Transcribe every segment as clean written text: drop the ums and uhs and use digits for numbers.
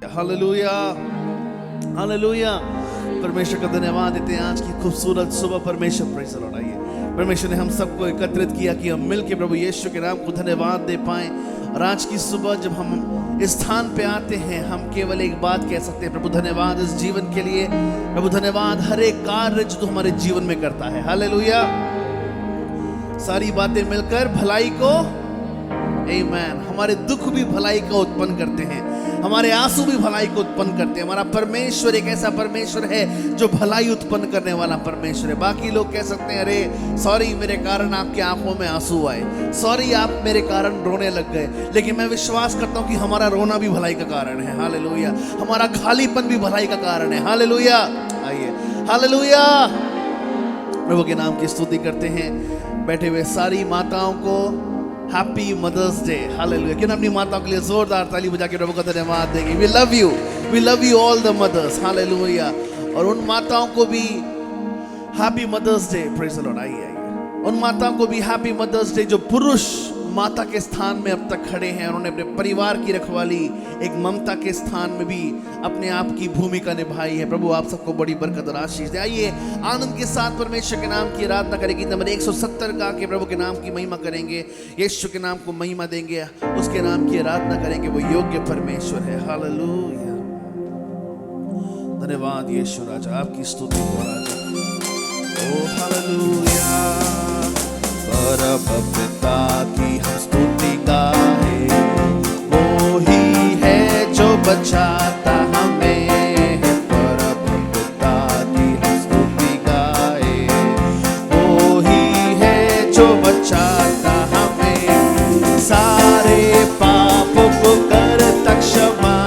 Hallelujah, hallelujah. परमेश्वर का धन्यवाद देते हैं आज की खूबसूरत सुबह। परमेश्वर प्रेज़ द लॉर्ड। आइए, परमेश्वर ने हम सबको एकत्रित किया कि हम मिलकर प्रभु यीशु के नाम को धन्यवाद दे पाएं। और आज की सुबह जब हम इस स्थान पे आते हैं, हम केवल एक बात कह सकते हैं, प्रभु धन्यवाद इस जीवन के लिए। प्रभु धन्यवाद हर एक कार्य जो तू हमारे जीवन में करता है। हालेलुया। सारी बातें मिलकर भलाई को, आमीन। हमारे दुख भी भलाई को उत्पन्न करते हैं, हमारे आंसू भी भलाई को उत्पन्न करते हैं। हमारा परमेश्वर एक ऐसा परमेश्वर है जो भलाई उत्पन्न करने वाला परमेश्वर है। बाकी लोग कह सकते हैं, अरे सॉरी मेरे कारण आपकी आंखों में आंसू आए, सॉरी आप मेरे कारण रोने लग गए, लेकिन मैं विश्वास करता हूं कि हमारा रोना भी भलाई का कारण है। हालेलुया। हमारा खालीपन भी भलाई का कारण है। हालेलुया। आइए, हालेलुया। प्रभु के नाम की स्तुति करते हैं। बैठे हुए सारी माताओं को हैप्पी मदर्स डे। हालेलुया। क्यों ना अपनी माताओं के लिए जोरदार ताली बजा के प्रभु का धन्यवाद देंगे। We love you all the mothers. Hallelujah. और उन माताओं को भी happy mother's day. Praise the lord. आइए, उन माताओं को भी हैप्पी मदर्स डे जो पुरुष माता के स्थान में अब तक खड़े हैं। उन्होंने अपने परिवार की रखवाली एक ममता के स्थान में भी अपने आप की भूमिका निभाई है। प्रभु आप सबको बड़ी बरकत और आशीष दे। आइए आनंद के साथ परमेश्वर के नाम की आराधना करेंगे। नंबर 170 गा के प्रभु के नाम की महिमा करेंगे, यीशु के नाम को महिमा देंगे, उसके नाम की आराधना करेंगे। वो योग्य परमेश्वर है। हालेलुया। धन्यवाद यीशु राजा, आपकी स्तुति हो राजा। ओ हालेलुया। परम पिता की हम स्तुति गाए, वो ही है जो बचाता हमें। परम पिता की हम स्तुति गाए, वो ही है जो बचाता हमें। सारे पापों को करता क्षमा,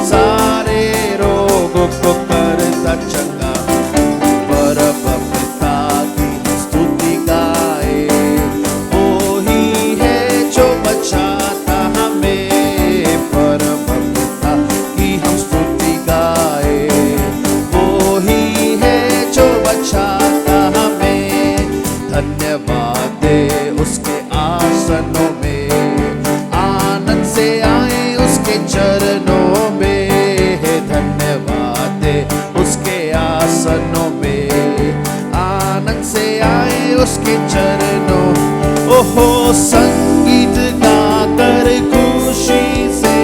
सारे रोगों को करता चंगा। परम पिता की हम स्तुति गाए, वो ही है जो बचाता हमें। परम पिता की हम स्तुति गाए, वो ही है जो बचाता हमें। धन्यवाद दे उसके आसनों में, आनंद से आए उसके चरणों में। धन्यवाद दे उसके आसनों में, आनंद से आए उसके चरणों। ओहो संगीत गाकर खुशी से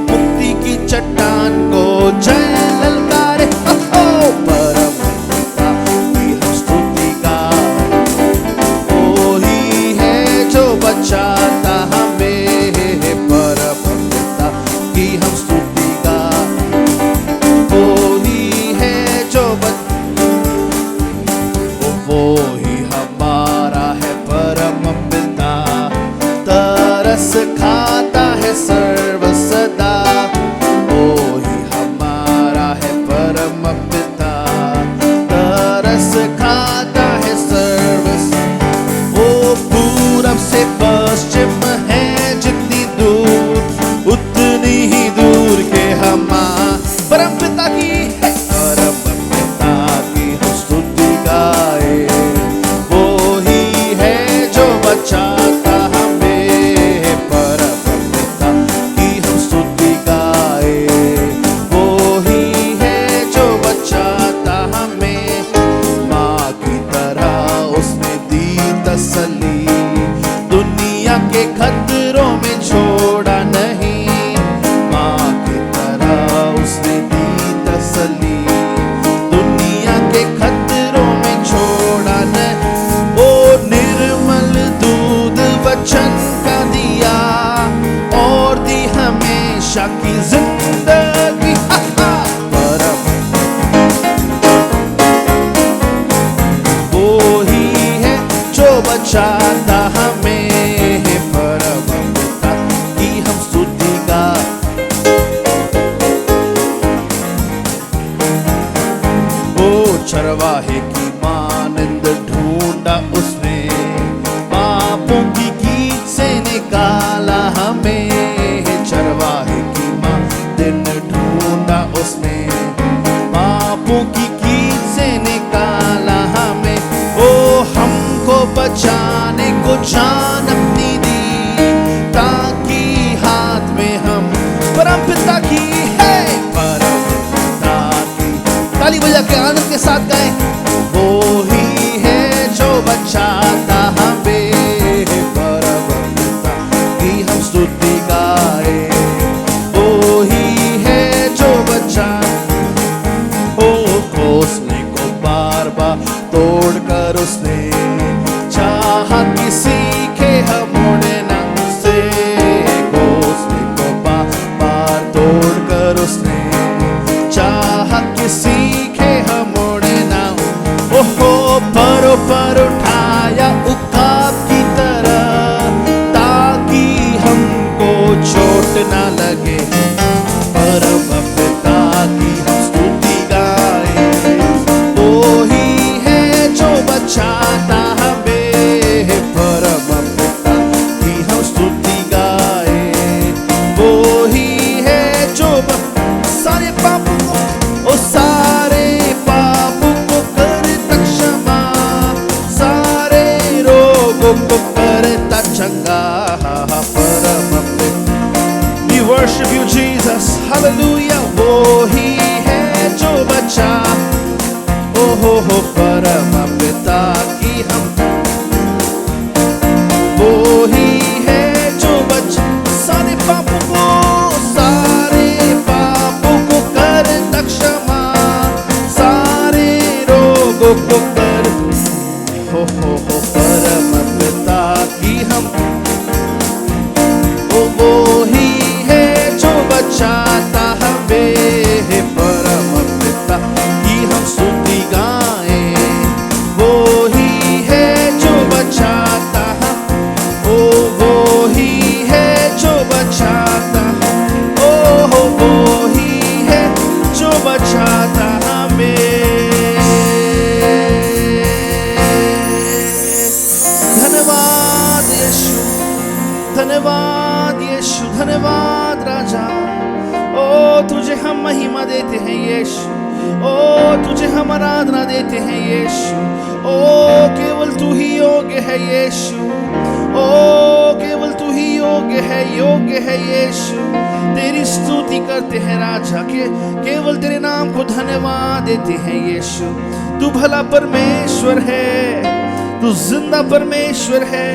मुक्ति की चट्टान को जय ललकारे। ओहो परम पिता की हम स्तुति गाए, वो ही है जो बचाता हमें। परम पिता की हम स्तुति गाए, वो ही है जो वो ही हमारा है परम पिता। तरस खाता है सर्व सदा, वो ही हमारा है परम पिता। तरस खाता है सर्व सदा। वो पूरब से पश्चिम है जितनी दूर, उतनी ही दूर के हमारा परम पिता की है। परम पिता की हम स्तुति गाए, वो ही है जो बचाता हमें। परम पिता की हम स्तुति गाए, वो ही है जो बचाता हमें। माँ की तरह उसने दी तसल्ली, दुनिया के खतरों में छोड़ा नहीं। माँ की तरह उसने दी तसल्ली, दुनिया के खतरों में छोड़ा नहीं। ओ निर्मल दूध वचन का दिया, और दी हमेशा की जिंदगी। परम वो ही है जो बचाता हमें। परम पिता की हम स्तुति गाए, ओ चरवाहे की मानंद ढूंढा उसने, पापों की कीच से निकाला हमें। चरवाहे की मानंद ढूंढा उसने, पापों की कीच से निकाला हमें। ओ हमको बचाने को जान अपनी दी, ताकि हाथ में हम परम पिता की के आनंद के साथ गाएं। वो ही है जो बचाता हमें, परम पिता की हम स्तुति गाए। वो ही है जो बचा ओ घोंसले को बार बार तोड़कर उसने चाहा कि सीखे हम उड़ना से। घोंसले को बार बार तोड़कर उसने चाहा कि सीखे हम उड़ना। ओहो पर उठाया उकाब की तरह, ताकि हमको चोट ना लगे। परम पिता की हम स्तुति गाए। वो ही है जो बचाता हमें, परम पिता की हम स्तुति गाए। वो ही है जो सारे पापों को, ओ सारे पापों को करता क्षमा, सारे रोगों को करता चंगा। परम पिता, we worship you Jesus, hallelujah। वो ही है जो बचा, ओहो हो परम पिता की हम। वो ही है जो बचा सारे पापों को करता क्षमा, सारे रोगों को कर। हो परम पिता की हम। वो ही है जो बचाता हमें, परम पिता की हम स्तुति गाए। वो ही है जो बचाता हम, वो ही है जो बचाता। वो ही है जो बचाता हमें। धन्यवाद यीशु, धन्यवाद यीशु, धन्यवाद राजा। ओ तुझे हम महिमा देते हैं यीशु, ओ तुझे हम आराधना देते हैं यीशु। ओ केवल तू ही योग्य है यीशु, ओ केवल तू ही योग्य है यीशु। तेरी स्तुति करते हैं राजा, केवल तेरे नाम को धन्यवाद देते हैं यीशु। तू भला परमेश्वर है, तू जिंदा परमेश्वर है।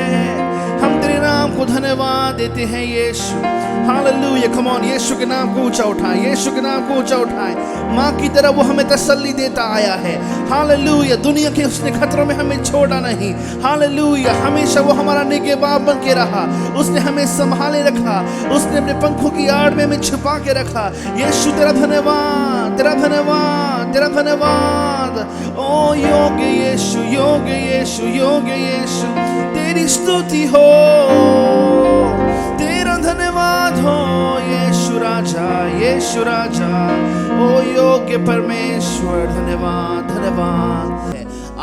हम तेरे नाम को धन्यवाद देते हैं यीशु। हालेलुया, कम ऑन, यीशु के नाम को ऊंचा उठाएं, यीशु के नाम को ऊंचा उठाएं। माँ की तरह वो हमें तसल्ली देता आया है। हालेलुया, दुनिया के उसने खतरों में हमें छोड़ा नहीं। हालेलुया, हमेशा वो हमारा निगहबान बन के रहा। उसने हमें संभाले रखा, उसने अपने पंखों की आड़ में हमें छिपा के रखा। यीशु तेरा धन्यवाद, तेरा धन्यवाद, तेरा धन्यवाद। ओ योग्य यीशु, योग्य यीशु, योग्य यीशु। तेरी स्तुति हो, तेरा धन्यवाद हो यीशु राजा, यीशु राजा। ओ योग्य परमेश्वर, धन्यवाद, धन्यवाद।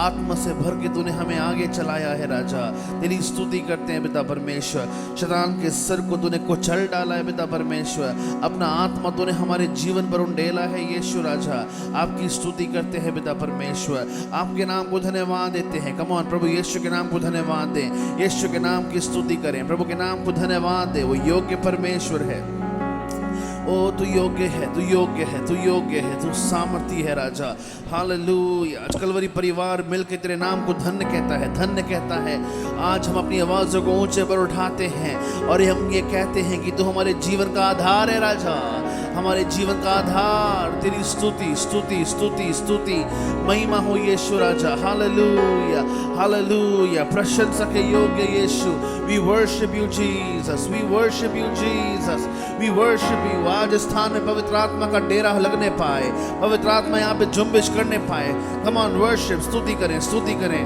आत्मा से भर के तूने हमें आगे चलाया है राजा। तेरी स्तुति करते हैं पिता परमेश्वर। शैतान के सिर को तूने कुचल डाला है पिता परमेश्वर। अपना आत्मा तूने हमारे जीवन पर उंडेला है यीशु राजा। आपकी स्तुति करते हैं पिता परमेश्वर। आपके नाम को धन्यवाद देते हैं। कम ऑन, प्रभु यीशु के नाम को धन्यवाद दें, यीशु के नाम की स्तुति करें, प्रभु के नाम को धन्यवाद दें। वो योग्य परमेश्वर है। ओ तू योग्य है, तू योग्य है, तू योग्य है, तू सामर्थी है राजा। हालेलुया। आज कलवरी परिवार मिलकर तेरे नाम को धन्य कहता है, धन्य कहता है। आज हम अपनी आवाज़ों को ऊंचे पर उठाते हैं और हम ये कहते हैं कि तू हमारे जीवन का आधार है राजा, हमारे जीवन का आधार। तेरी स्तुति स्तुति स्तुति स्तुति महिमा हो यीशु राजा। Hallelujah, hallelujah. प्रशंसा के योग्य यीशु। We worship you Jesus, we worship you Jesus, we worship you. आज स्थान में पवित्र आत्मा का डेरा लगने पाए, पवित्र आत्मा यहाँ पे जुम्बिश करने पाए। कम ऑन, वर्शिप, स्तुति करें, स्तुति करें।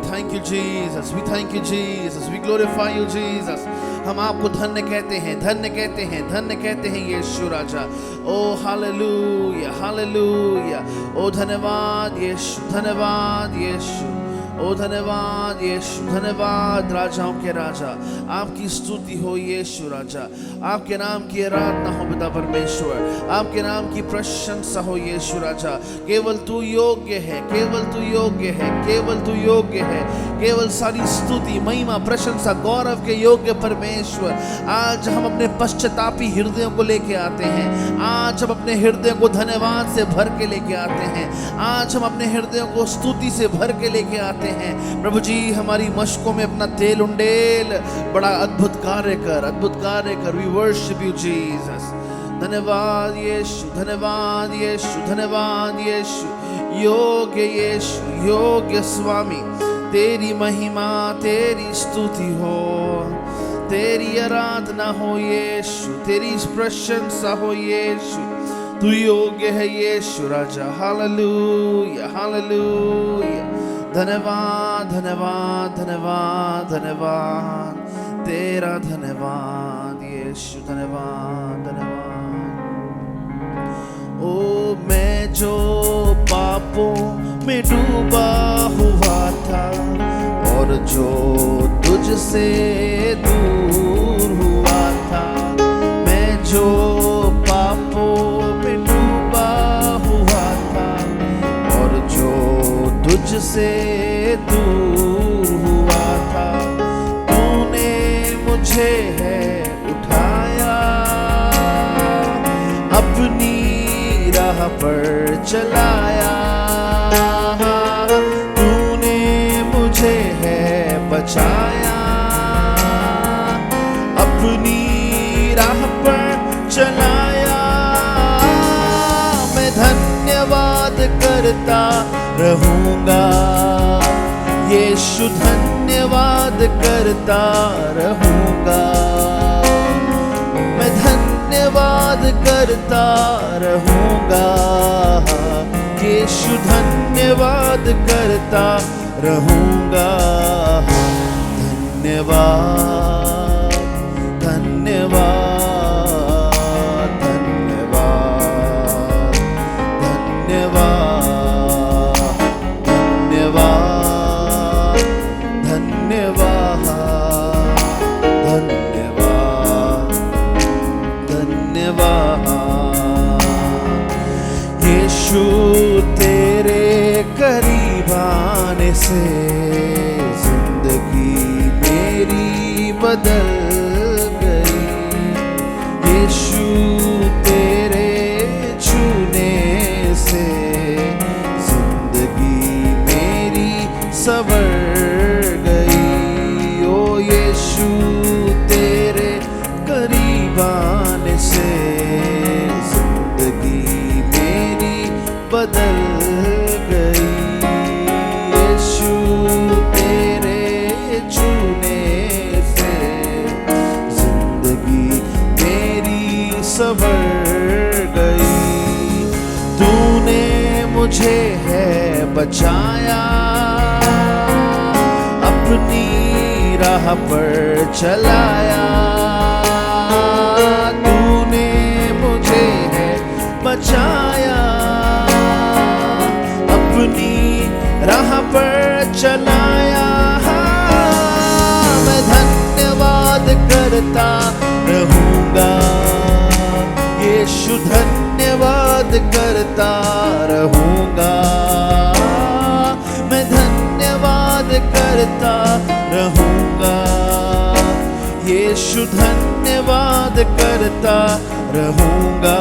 Thank you Jesus, we thank you Jesus, we glorify you Jesus। हम आपको धन्य कहते हैं, धन्य कहते हैं, धन्य कहते हैं यीशु राजा। ओ हालेलुया, हालेलुया। ओ धन्यवाद यीशु, धन्यवाद यीशु। ओ धन्यवाद यीशु, धन्यवाद राजाओं के राजा, आपकी स्तुति हो यीशु राजा, आपके नाम की आराधना हो पिता परमेश्वर, आपके नाम की प्रशंसा हो यीशु राजा। केवल तू योग्य है, केवल तू योग्य है, केवल तू योग्य है, केवल सारी स्तुति महिमा प्रशंसा गौरव के योग्य परमेश्वर। आज हम अपने पश्चातापी हृदयों को लेके आते हैं, आज हम अपने हृदय को धन्यवाद से भर के लेके आते हैं, आज हम अपने हृदयों को स्तुति से भर के लेके आते हैं। प्रभु जी हमारी मशकों में अपना तेल उंडेल, बड़ा अद्भुत कार्य कर, अद्भुत कार्य कर। We worship you Jesus. धन्यवाद यीशु, धन्यवाद यीशु, धन्यवाद यीशु। योग्य यीशु, योग्य स्वामी, तेरी महिमा तेरी स्तुति हो, तेरी आराधना हो यीशु, तेरी प्रशंसा हो यीशु। तू योग्य है यीशु राजा। Hallelujah, hallelujah. धन्यवाद, धन्यवाद, धन्यवाद, धन्यवाद, तेरा धन्यवाद यीशु, धन्यवाद, धन्यवाद। ओ मैं जो पापों में डूबा हुआ था और जो तुझसे दूर हुआ था, मैं जो पापों में डूबा हुआ था और जो तुझसे दूर हुआ था, तूने मुझे है उठाया, अपनी राह पर चलाया, तूने मुझे है बचाया, अपनी राह पर चलाया। मैं धन्यवाद करता रहूंगा यीशु, धन्यवाद करता रहूंगा, मैं धन्यवाद करता रहूंगा यीशु, धन्यवाद करता रहूंगा। धन्यवाद, धन्यवाद, धन्यवाद, धन्यवाद, धन्यवाद, धन्यवाद, धन्यवाद, धन्यवाद। यीशु तेरे करीब आने से जिंदगी मेरी बदल गई, यीशु तेरे छूने से जिंदगी मेरी संवर गई। ओ यीशु तेरे करीब आने से जिंदगी मेरी बदल गई, यीशु तेरे छूने से जिंदगी मेरी संवर गई। तूने मुझे है बचाया, अपनी राह पर चलाया, तूने मुझे है बचाया, अपनी राह पर चलाया। मैं धन्यवाद करता रहूंगा यीशु, धन्यवाद करता रहूंगा, मैं धन्यवाद करता रहूंगा यीशु, धन्यवाद करता रहूंगा।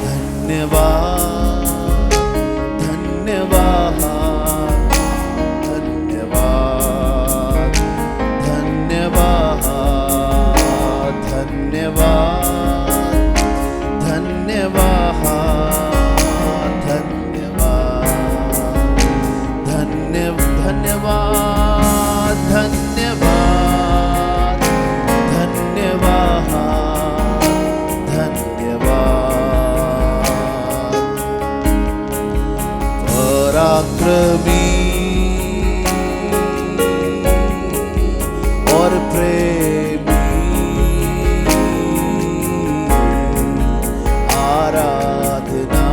धन्यवाद, धन्यवाद, धन्यवाद, धन्यवाद, धन्यवाद, धन्यवाद, धन्यवाद, धन्यवाद, धन्यवाद, धन्यवाद, धन्यवाद। पराक्रमी और प्रेमी, आराधना,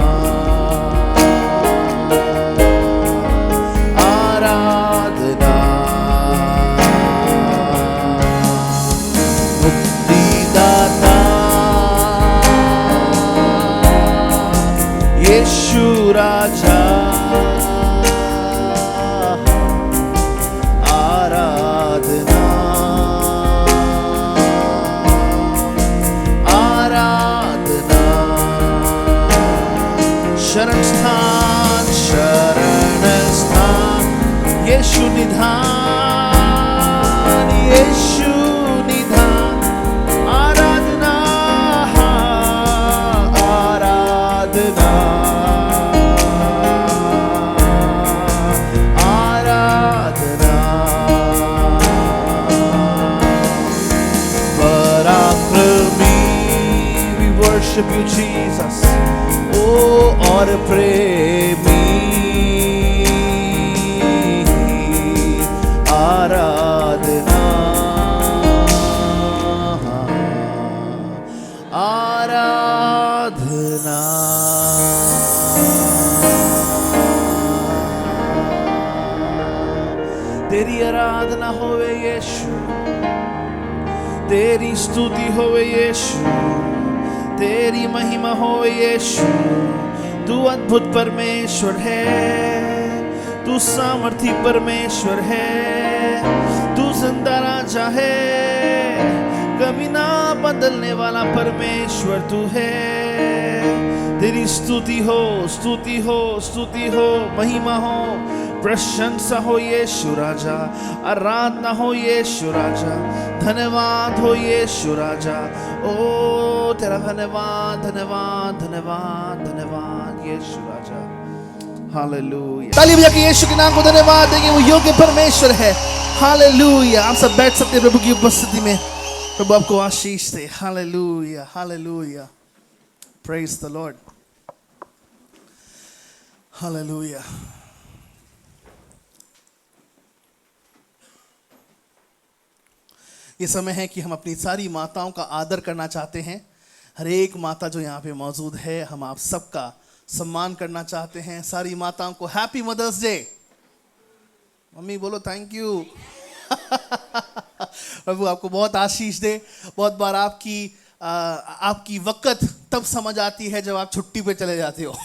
आराधना, यीशु राजा आराधना आराधना शरण स्थान यीशु निधान यीशु निधान आराधना आराधना आराधना पराक्रमी we worship you Jesus oh और प्रेमी आराधना आराधना तेरी आराधना होवे यीशु तेरी स्तुति होवे यीशु तेरी महिमा होवे यीशु तू अद्भुत परमेश्वर है तू सामर्थी परमेश्वर है तू जिंदा राजा है कभी ना बदलने वाला परमेश्वर तू है तेरी स्तुति हो स्तुति हो स्तुति हो महिमा हो प्रशंसा हो यीशु राजा आराधना हो यीशु राजा धन्यवाद हो यीशु राजा ओ तेरा धन्यवाद धन्यवाद धन्यवाद धन्यवाद यीशु राजा हालेलुया ताली बजा के यीशु के नाम को धन्यवाद देंगे वो योग्य परमेश्वर है हालेलुया आप सब बैठ सकते हैं प्रभु की उपस्थिति में प्रभु आपको आशीष दे hallelujah hallelujah praise the lord hallelujah ये समय है कि हम अपनी सारी माताओं का आदर करना चाहते हैं हर एक माता जो यहाँ पे मौजूद है हम आप सबका सम्मान करना चाहते हैं सारी माताओं को हैप्पी मदर्स डे मम्मी बोलो थैंक यू प्रभु आपको बहुत आशीष दे बहुत बार आपकी वक़्त तब समझ आती है जब आप छुट्टी पे चले जाते हो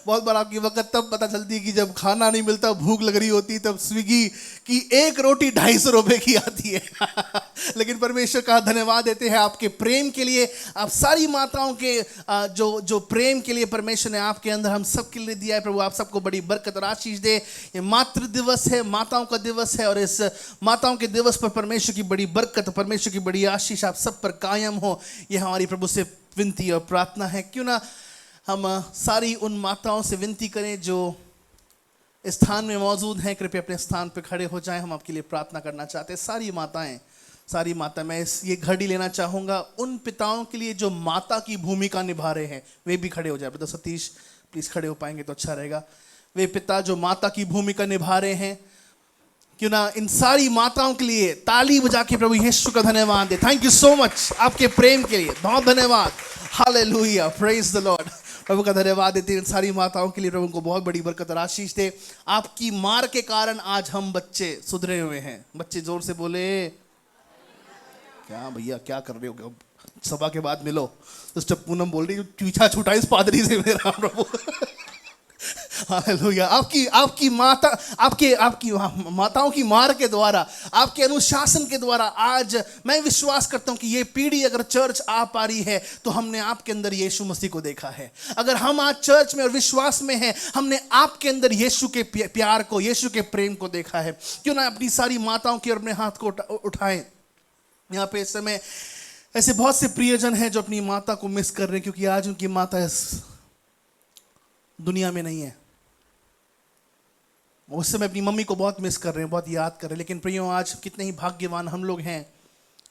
बहुत बार आपकी वक़्त तब पता चलती है कि जब खाना नहीं मिलता भूख लग रही होती तब स्विगी की एक रोटी 250 रुपए की आती है लेकिन परमेश्वर का धन्यवाद देते हैं आपके प्रेम के लिए आप सारी माताओं के जो प्रेम के लिए परमेश्वर ने आपके अंदर हम सब के लिए दिया है प्रभु आप सबको बड़ी बरकत और आशीष दे ये मातृ दिवस है माताओं का दिवस है और इस माताओं के दिवस पर परमेश्वर की बड़ी बरकत परमेश्वर की बड़ी आशीष आप सब पर कायम हो ये हमारी प्रभु से विनती और प्रार्थना है क्यों ना हम सारी उन माताओं से विनती करें जो इस स्थान में मौजूद हैं कृपया अपने स्थान पर खड़े हो जाएं हम आपके लिए प्रार्थना करना चाहते हैं सारी माता मैं ये घड़ी लेना चाहूँगा उन पिताओं के लिए जो माता की भूमिका निभा रहे हैं वे भी खड़े हो जाए ब्रदर सतीश प्लीज़ खड़े हो पाएंगे तो अच्छा रहेगा वे पिता जो माता की भूमिका निभा रहे हैं क्यों ना इन सारी माताओं के लिए ताली बजा के प्रभु यीशु का धन्यवाद दे थैंक यू सो मच आपके प्रेम के लिए बहुत धन्यवाद हालेलुया प्रेज द लॉर्ड प्रभु का धन्यवाद देते इन सारी माताओं के लिए प्रभु को बहुत बड़ी बरकत और आशीष दे आपकी मार के कारण आज हम बच्चे सुधरे हुए हैं बच्चे जोर से बोले क्या भैया क्या कर रहे हो सभा के बाद मिलो तो जब पूनम बोल रही पीछा छूटा इस पादरी से मेरा प्रभु हालेलुया आपकी माताओं की मार के द्वारा आपके अनुशासन के द्वारा आज मैं विश्वास करता हूं कि ये पीढ़ी अगर चर्च आ पा रही है तो हमने आपके अंदर यीशु मसीह को देखा है अगर हम आज चर्च में और विश्वास में हैं हमने आपके अंदर यीशु के प्यार को यीशु के प्रेम को देखा है क्यों ना अपनी सारी माताओं की और अपने हाथ को उठाएं यहाँ पे इस समय ऐसे बहुत से प्रियजन हैं जो अपनी माता को मिस कर रहे हैं क्योंकि आज उनकी माता इस दुनिया में नहीं है उस समय अपनी मम्मी को बहुत मिस कर रहे हैं बहुत याद कर रहे हैं लेकिन प्रियो आज कितने ही भाग्यवान हम लोग हैं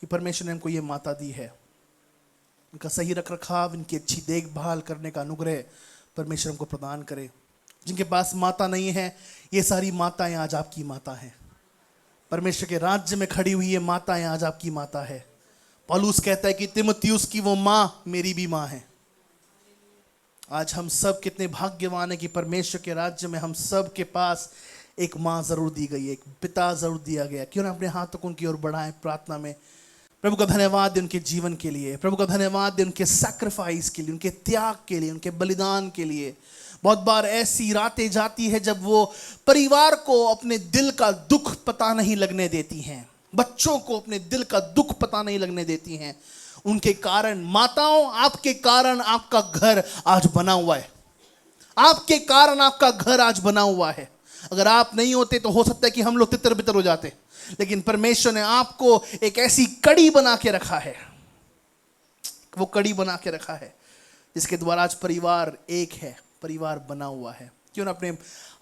कि परमेश्वर ने हमको ये माता दी है उनका सही रख रखाव इनकी अच्छी देखभाल करने का अनुग्रह परमेश्वर हमको प्रदान करे जिनके पास माता नहीं है ये सारी माताएं आज आपकी माता हैं परमेश्वर के राज्य में खड़ी हुई ये माताएं आज आपकी माता है पौलुस कहता है कि तीमुथियुस की वो माँ मेरी भी माँ है आज हम सब कितने भाग्यवान हैं कि परमेश्वर के राज्य में हम सब के पास एक माँ जरूर दी गई है एक पिता जरूर दिया गया क्यों ना अपने हाथ तक उनकी ओर बढ़ाएं प्रार्थना में प्रभु का धन्यवाद दे उनके जीवन के लिए, प्रभु का धन्यवाद दे उनके सैक्रिफाइस के लिए, उनके त्याग के लिए, उनके बलिदान के लिए। बहुत बार ऐसी रातें जाती है जब वो परिवार को अपने दिल का दुख पता नहीं लगने देती हैं, बच्चों को अपने दिल का दुख पता नहीं लगने देती हैं। उनके कारण, माताओं, आपके कारण आपका घर आज बना हुआ है, आपके कारण आपका घर आज बना हुआ है। अगर आप नहीं होते तो हो सकता है कि हम लोग तितर बितर हो जाते, लेकिन परमेश्वर ने आपको एक ऐसी कड़ी बना के रखा है, वो कड़ी बना के रखा है जिसके द्वारा आज परिवार एक है, परिवार बना हुआ है। क्यों ना अपने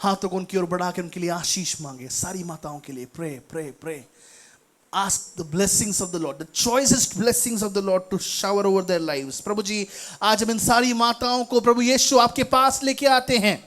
हाथों को उनकी ओर बढ़ा के उनके लिए आशीष मांगे। सारी माताओं के लिए pray pray pray, ask the blessings of the Lord, the choicest blessings of the Lord to shower over their lives। प्रभु जी, आज हम इन सारी माताओं को प्रभु यीशु आपके पास लेके आते हैं।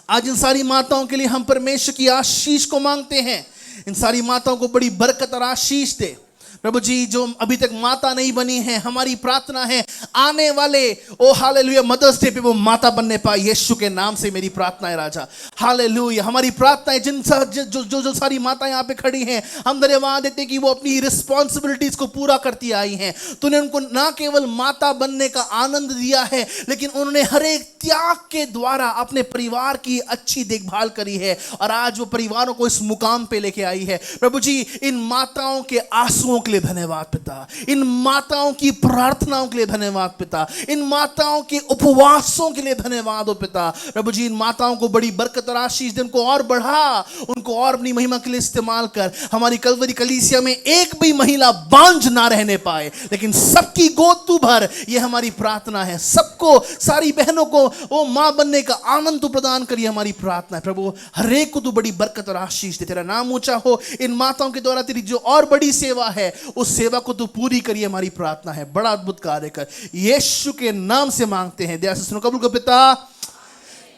आज इन सारी माताओं के लिए हम परमेश्वर की आशीष को मांगते हैं। इन सारी माताओं को बड़ी बरकत और आशीष दे प्रभु जी। जो अभी तक माता नहीं बनी है, हमारी प्रार्थना है आने वाले ओ हालेलुया मदर्स डे पे वो माता बनने पाए, यीशु के नाम से मेरी प्रार्थना है राजा। हालेलुया, हमारी प्रार्थना है जिन जो सारी माता यहाँ पे खड़ी हैं, हम धन्यवाद देते हैं कि वो अपनी रिस्पॉन्सिबिलिटीज को पूरा करती आई हैं। तूने उनको ना केवल माता बनने का आनंद दिया है, लेकिन उन्होंने हर एक त्याग के द्वारा अपने परिवार की अच्छी देखभाल करी है, और आज वो परिवारों को इस मुकाम पे लेके आई है। प्रभु जी, इन माताओं के आंसुओं के लिए धन्यवाद पिता, इन माताओं की प्रार्थनाओं के लिए धन्यवाद पिता, इन माताओं के उपवासों के लिए धन्यवाद हो पिता। प्रभु जी, इन माताओं को बड़ी बरकत और आशीष दे, उनको और बढ़ा, उनको और अपनी महिमा के लिए इस्तेमाल कर। हमारी कलवरी कलीसिया में एक भी महिला बांझ ना रहने पाए, लेकिन सबकी गोद तू भर, ये हमारी प्रार्थना है। सबको, सारी बहनों को वो मां बनने का आनंद तू प्रदान करिए, हमारी प्रार्थना है। प्रभु, हर एक को तू बड़ी बरकत और आशीष दे। तेरा नाम ऊंचा हो। इन माताओं के द्वारा तेरी जो और बड़ी सेवा है, उस सेवा को तू पूरी करिए, हमारी प्रार्थना है। बड़ा अद्भुत कार्य कर, यीशु के नाम से मांगते हैं। दया से सुनो, कबूल कर पिता।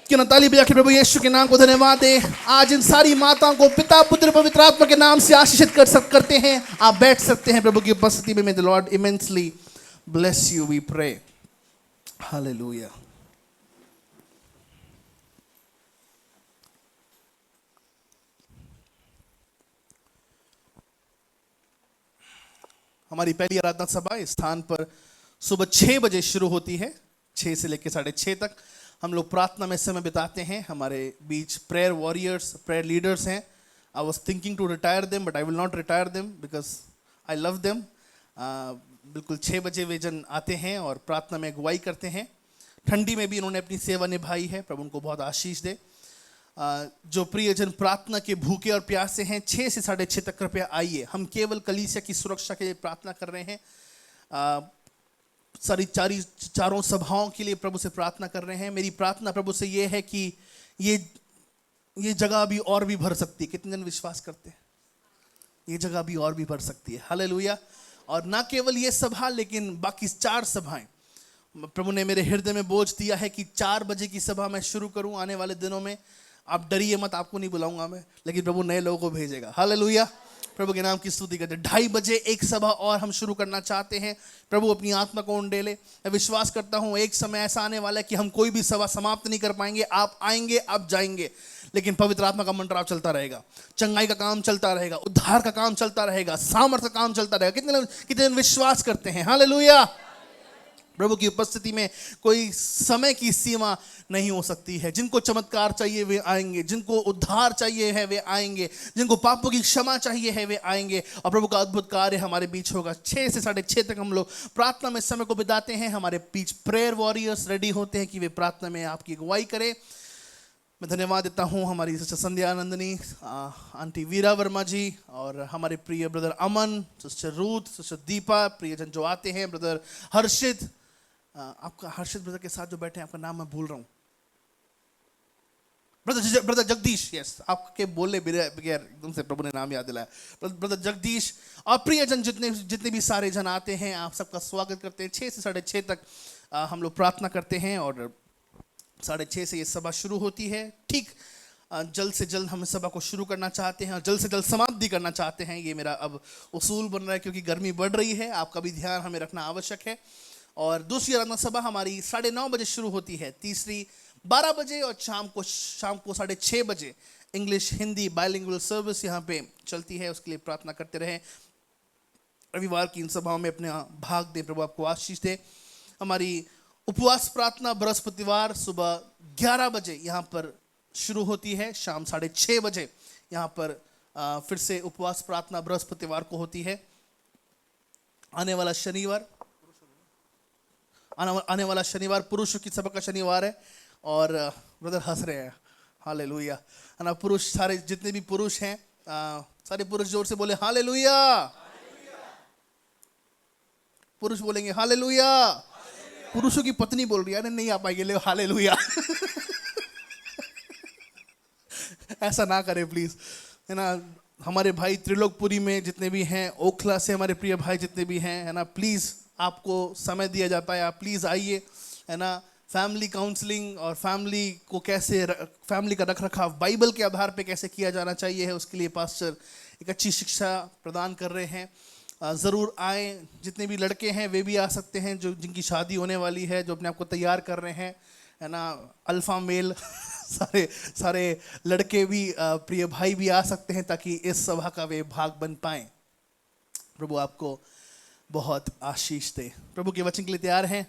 क्यों ना ताली बजा के प्रभु यीशु के नाम को धन्यवाद दे। आज इन सारी माताओं को पिता, पुत्र, पवित्र आत्मा के नाम से आशीषित करते हैं। आप बैठ सकते हैं प्रभु की उपस्थिति में। May the lord immensely bless you, we pray. Hallelujah. हमारी पहली आराधना सभा इस स्थान पर सुबह 6 बजे शुरू होती है। 6 से लेकर 6:30 तक हम लोग प्रार्थना में समय बिताते हैं। हमारे बीच प्रेयर वॉरियर्स, प्रेयर लीडर्स हैं। I was thinking to retire them, but I will not retire them because I love them. बिल्कुल 6 बजे वे जन आते हैं और प्रार्थना में अगुवाई करते हैं। ठंडी में भी इन्होंने अपनी सेवा निभाई है। प्रभु उनको बहुत आशीष दे। जो प्रियजन प्रार्थना के भूखे और प्यासे हैं, 6 से 6:30 तक कृपया आइए। हम केवल कलीसिया की सुरक्षा के लिए प्रार्थना कर रहे हैं। चारों सभाओं के लिए प्रभु से प्रार्थना कर रहे हैं। मेरी प्रार्थना प्रभु से ये है कि ये जगह भी और भी भर सकती है। कितने जन विश्वास करते हैं? ये जगह भी और भी भर सकती है। हालेलुया। और ना केवल ये सभा, लेकिन बाकी 4 सभाएं प्रभु ने मेरे हृदय में बोझ दिया है कि 4 बजे की सभा मैं शुरू करूं आने वाले दिनों में। आप डरिए मत, आपको नहीं बुलाऊंगा मैं, लेकिन प्रभु नए लोगों को भेजेगा। हालेलुया, प्रभु के नाम की स्तुति करते। 2:30 बजे एक सभा और हम शुरू करना चाहते हैं। प्रभु अपनी आत्मा को उंडेले। मैं विश्वास करता हूं एक समय ऐसा आने वाला है कि हम कोई भी सभा समाप्त नहीं कर पाएंगे। आप आएंगे, आप जाएंगे, लेकिन पवित्र आत्मा का मंत्राव चलता रहेगा, चंगाई का काम चलता रहेगा, उद्धार का काम चलता रहेगा, सामर्थ्य का काम चलता रहेगा। कितने विश्वास करते हैं? हालेलुया। प्रभु की उपस्थिति में कोई समय की सीमा नहीं हो सकती है। जिनको चमत्कार चाहिए वे आएंगे, जिनको उद्धार चाहिए है वे आएंगे, जिनको पापों की क्षमा चाहिए है वे आएंगे, और प्रभु का अद्भुत कार्य हमारे बीच होगा। 6 से 6:30 तक हम लोग प्रार्थना में समय को बिताते हैं। हमारे बीच प्रेयर वॉरियर्स रेडी होते हैं कि वे प्रार्थना में आपकी अगुवाई करें। मैं धन्यवाद देता हूँ हमारी सिस्टर संध्या नंदनी, आंटी वीरा वर्मा जी, और हमारे प्रिय ब्रदर अमन, सिस्टर रूथ, सिस्टर दीपा, प्रियजन जो आते हैं, ब्रदर हर्षित। आपका हर्षित ब्रदर के साथ जो बैठे हैं, आपका नाम मैं भूल रहा हूँ, ब्रदर जगदीश। यस, आपके बोलने बगैर एकदम से प्रभु ने नाम याद दिलाया। ब्रदर जगदीश और प्रियजन जितने भी सारे जन आते हैं, आप सबका स्वागत करते हैं। 6 से 6:30 तक हम लोग प्रार्थना करते हैं और 6:30 से ये सभा शुरू होती है। ठीक जल्द से जल्द हम इस सभा को शुरू करना चाहते हैं और जल्द से जल्द समाप्ति करना चाहते हैं। ये मेरा अब उसूल बन रहा है, क्योंकि गर्मी बढ़ रही है। आपका भी ध्यान हमें रखना आवश्यक है। और दूसरी आराधना सभा हमारी 9:30 बजे शुरू होती है, तीसरी 12 बजे, और शाम को 6:30 बजे इंग्लिश हिंदी बाइलिंगुअल सर्विस यहाँ पे चलती है। उसके लिए प्रार्थना करते रहें। रविवार की इन सभाओं में अपने भाग दें। प्रभु आपको आशीष दे। हमारी उपवास प्रार्थना बृहस्पतिवार सुबह 11 बजे यहाँ पर शुरू होती है, शाम 6:30 बजे यहाँ पर फिर से उपवास प्रार्थना बृहस्पतिवार को होती है। आने वाला शनिवार पुरुषों की सभा का शनिवार है और ब्रदर हंस रहे हैं, हालेलुया, है ना। पुरुष सारे जितने भी पुरुष हैं सारे पुरुष जोर से बोले हालेलुया। पुरुष बोलेंगे हालेलुया। पुरुषों की पत्नी बोल रही है अरे नहीं आ पाएंगे, ले हालेलुया। ऐसा ना करें प्लीज, है ना। हमारे भाई त्रिलोकपुरी में जितने भी हैं, ओखला से हमारे प्रिय भाई जितने भी हैं, है ना, प्लीज आपको समय दिया जाता है, आप प्लीज आइए, है ना। फैमिली काउंसलिंग और फैमिली का रख रखाव बाइबल के आधार पे कैसे किया जाना चाहिए है, उसके लिए पास्टर एक अच्छी शिक्षा प्रदान कर रहे हैं। ज़रूर आए। जितने भी लड़के हैं वे भी आ सकते हैं, जो जिनकी शादी होने वाली है, जो अपने आप को तैयार कर रहे हैं, है ना, अल्फा मेल सारे लड़के भी प्रिय भाई भी आ सकते हैं ताकि इस सभा का वे भाग बन पाएं। प्रभु आपको बहुत आशीष दे। प्रभु के वचन के लिए तैयार हैं?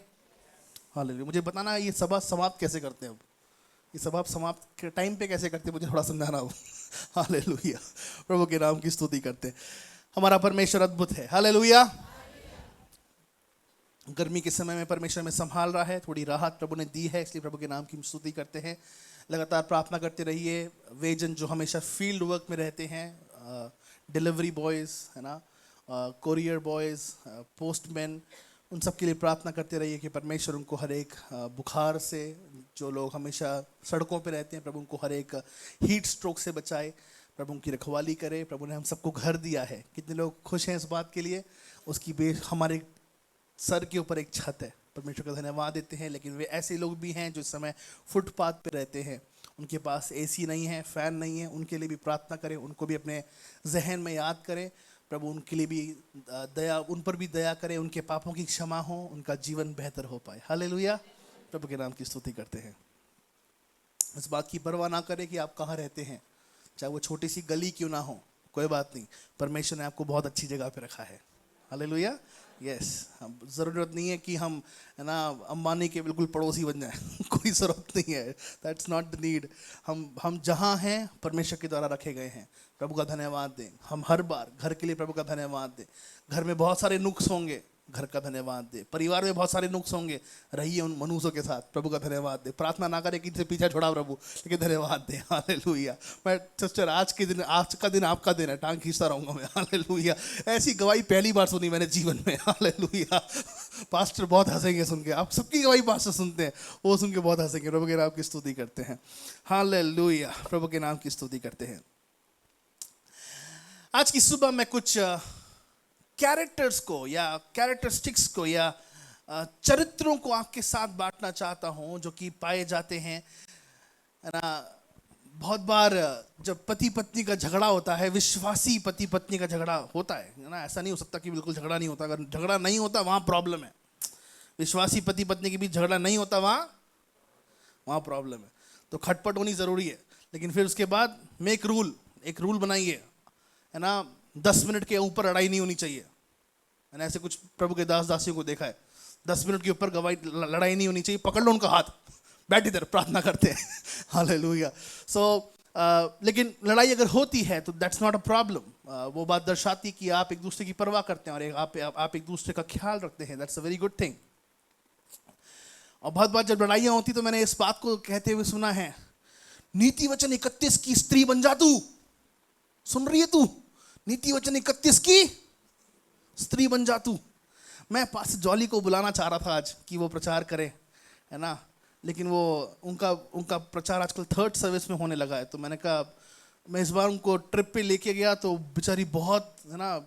हालेलुया। मुझे बताना ये सभा समाप्त कैसे करते हैं, अब ये सभा समाप्त के टाइम पे कैसे करते हैं, मुझे थोड़ा समझाना हो। हालेलुया। प्रभु के नाम की स्तुति करते हैं। हमारा परमेश्वर अद्भुत है। हालेलुया। गर्मी के समय में परमेश्वर में संभाल रहा है, थोड़ी राहत प्रभु ने दी है, इसलिए प्रभु के नाम की स्तुति करते हैं। लगातार प्रार्थना करते रहिए। वे जन जो हमेशा फील्ड वर्क में रहते हैं, डिलीवरी बॉयज़, है ना, कोरियर बॉयज़, पोस्टमैन, उन सब के लिए प्रार्थना करते रहिए कि परमेश्वर उनको हर एक बुखार से, जो लोग हमेशा सड़कों पे रहते हैं, प्रभु उनको हर एक हीट स्ट्रोक से बचाए, प्रभु उनकी रखवाली करे। प्रभु ने हम सबको घर दिया है। कितने लोग खुश हैं इस बात के लिए? उसकी हमारे सर के ऊपर एक छत है, परमेश्वर का धन्यवाद देते हैं। लेकिन वे ऐसे लोग भी हैं जो इस समय फुटपाथ पे रहते हैं, उनके पास एसी नहीं है, फैन नहीं है, उनके लिए भी प्रार्थना करें, उनको भी अपने जहन में याद करें। प्रभु उनके लिए भी उन पर भी दया करें, उनके पापों की क्षमा हो, उनका जीवन बेहतर हो पाए। हालेलुया। प्रभु के नाम की स्तुति करते हैं। इस बात की परवाह ना करें कि आप कहाँ रहते हैं, चाहे वो छोटी सी गली क्यों ना हो, कोई बात नहीं, परमेश्वर ने आपको बहुत अच्छी जगह पे रखा है। हालेलुया। यस, ज़रूरत नहीं है कि हम, है ना, अंबानी के बिल्कुल पड़ोसी बन जाएं। कोई ज़रूरत नहीं है, दैट्स नॉट द नीड। हम जहाँ हैं परमेश्वर के द्वारा रखे गए हैं। प्रभु का धन्यवाद दें। हम हर बार घर के लिए प्रभु का धन्यवाद दें। घर में बहुत सारे नुक्स होंगे, घर का धन्यवाद दे। परिवार में बहुत सारे नुक्स होंगे, रहिए उन मनुष्यों के साथ, प्रभु का धन्यवाद दे। प्रार्थना ना करें कि इनसे पीछे छोड़ा प्रभु, लेकिन धन्यवाद दे। हालेलुया। मैं सिस्टर आज का दिन आपका दिन है, टांग खींचता रहूंगा मैं। हालेलुया। ऐसी गवाही पहली बार सुनी मैंने जीवन में। हालेलुया। पास्टर बहुत हंसेंगे सुन के, आप सबकी गवाही पास्टर सुनते हैं, वो सुन के बहुत हंसेंगे। प्रभु के नाम की स्तुति करते हैं। हालेलुया। प्रभु के नाम की स्तुति करते हैं। आज की सुबह मैं कुछ कैरेक्टर्स को या कैरेक्टरिस्टिक्स को या चरित्रों को आपके साथ बांटना चाहता हूं, जो कि पाए जाते हैं, है ना। बहुत बार जब पति पत्नी का झगड़ा होता है, विश्वासी पति पत्नी का झगड़ा होता है ना, ऐसा नहीं हो सकता कि बिल्कुल झगड़ा नहीं होता। अगर झगड़ा नहीं होता वहाँ प्रॉब्लम है। विश्वासी पति पत्नी के बीच झगड़ा नहीं होता, वहाँ प्रॉब्लम है। तो खटपट होनी ज़रूरी है, लेकिन फिर उसके बाद मेक रूल, एक रूल बनाइए, है ना। 10 मिनट के ऊपर लड़ाई नहीं होनी चाहिए, है ना। ऐसे कुछ प्रभु के दास दासियों को देखा है, 10 मिनट के ऊपर लड़ाई नहीं होनी चाहिए। पकड़ लो उनका हाथ, बैठ इधर, प्रार्थना करते हैं। हालेलुया। सो लेकिन लड़ाई अगर होती है तो दैट्स नॉट अ प्रॉब्लम। वो बात दर्शाती कि आप एक दूसरे की परवाह करते हैं और आप एक दूसरे का ख्याल रखते हैं। That's a very good thing. और बहुत बार जब लड़ाइयाँ होती तो मैंने इस बात को कहते हुए सुना है, नीति वचन 31 की स्त्री बन जा तू। सुन रही है तू? नीति वचन 31 की स्त्री बन जा तू। मैं पास्टर जॉली को बुलाना चाह रहा था आज कि वो प्रचार करे, है ना, लेकिन वो उनका प्रचार आजकल 3rd सर्विस में होने लगा है। तो मैंने कहा मैं इस बार उनको ट्रिप पे लेके गया तो बेचारी बहुत, है ना,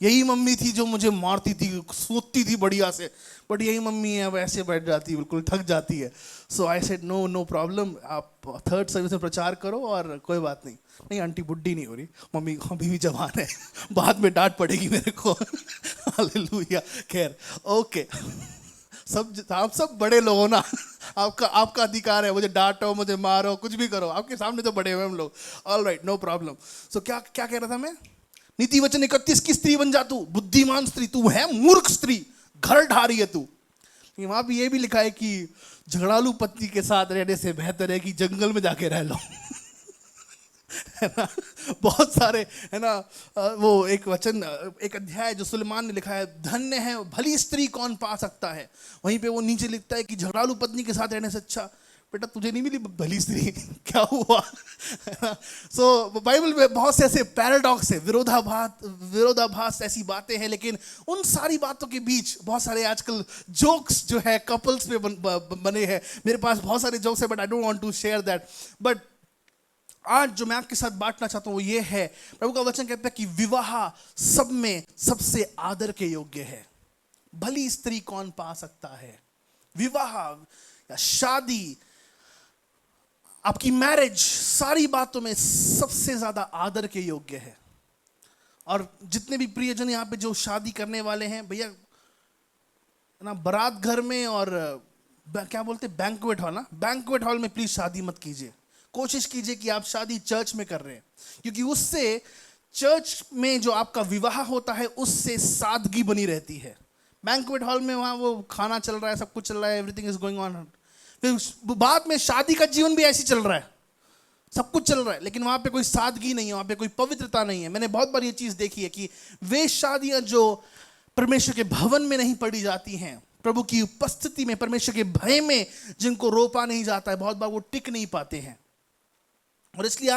यही मम्मी थी जो मुझे मारती थी, सोती थी बढ़िया से, बट यही मम्मी है, अब ऐसे बैठ जाती है, बिल्कुल थक जाती है। सो आई सेड नो प्रॉब्लम, आप 3rd सर्विस में प्रचार करो और कोई बात नहीं। नहीं, आंटी बुड्ढी नहीं हो रही, मम्मी अभी भी जवान है, बाद में डांट पड़ेगी मेरे को। हालेलुया। खैर, ओके, आप सब बड़े लोग हो ना, आपका अधिकार है, मुझे डांटो, मुझे मारो, कुछ भी करो, आपके सामने तो बड़े हुए हम लोग। All right, no problem. So क्या कह रहा था मैं? नीति वचन 31 की स्त्री बन जा तू, बुद्धिमान स्त्री, तू है मूर्ख स्त्री, घर ढा रही है तू। लेकिन वहां भी ये भी लिखा है कि झगड़ालू पत्नी के साथ रहने से बेहतर है कि जंगल में जाके रह लो। है ना, बहुत सारे, है ना, वो एक वचन, एक अध्याय जो सुलेमान ने लिखा है, धन्य है भली स्त्री कौन पा सकता है, वहीं पे वो नीचे लिखता है कि झगड़ालू पत्नी के साथ रहने से अच्छा बेटा तुझे नहीं मिली भली स्त्री। क्या हुआ? सो बाइबल में बहुत से ऐसे पैराडॉक्स है, विरोधाभास ऐसी बातें हैं, लेकिन उन सारी बातों के बीच बहुत सारे आजकल जोक्स जो है कपल्स पे बने हैं। मेरे पास बहुत सारे जोक्स है, but I don't want to share that. But आज जो मैं आपके साथ बांटना चाहता हूं वो ये है, प्रभु का वचन कहता है कि विवाह सब में सबसे आदर के योग्य है। भली स्त्री कौन पा सकता है? विवाह या शादी, आपकी मैरिज सारी बातों में सबसे ज्यादा आदर के योग्य है। और जितने भी प्रियजन यहाँ पे जो शादी करने वाले हैं, भैया ना, बारात घर में और क्या बोलते हैं बैंक्वेट हॉल, ना, बैंक्वेट हॉल में प्लीज शादी मत कीजिए। कोशिश कीजिए कि आप शादी चर्च में कर रहे हैं, क्योंकि उससे चर्च में जो आपका विवाह होता है उससे सादगी बनी रहती है। बैंक्वेट हॉल में वहाँ वो खाना चल रहा है, सब कुछ चल रहा है, एवरीथिंग इज गोइंग ऑन, फिर बाद में शादी का जीवन भी ऐसे चल रहा है, सब कुछ चल रहा है, लेकिन वहाँ पे कोई सादगी नहीं है, वहाँ पे कोई पवित्रता नहीं है। मैंने बहुत बार ये चीज़ देखी है कि वे शादियाँ जो परमेश्वर के भवन में नहीं पढ़ी जाती हैं, प्रभु की उपस्थिति में, परमेश्वर के भय में जिनको रोपा नहीं जाता है, बहुत बार वो टिक नहीं पाते हैं। और इसलिए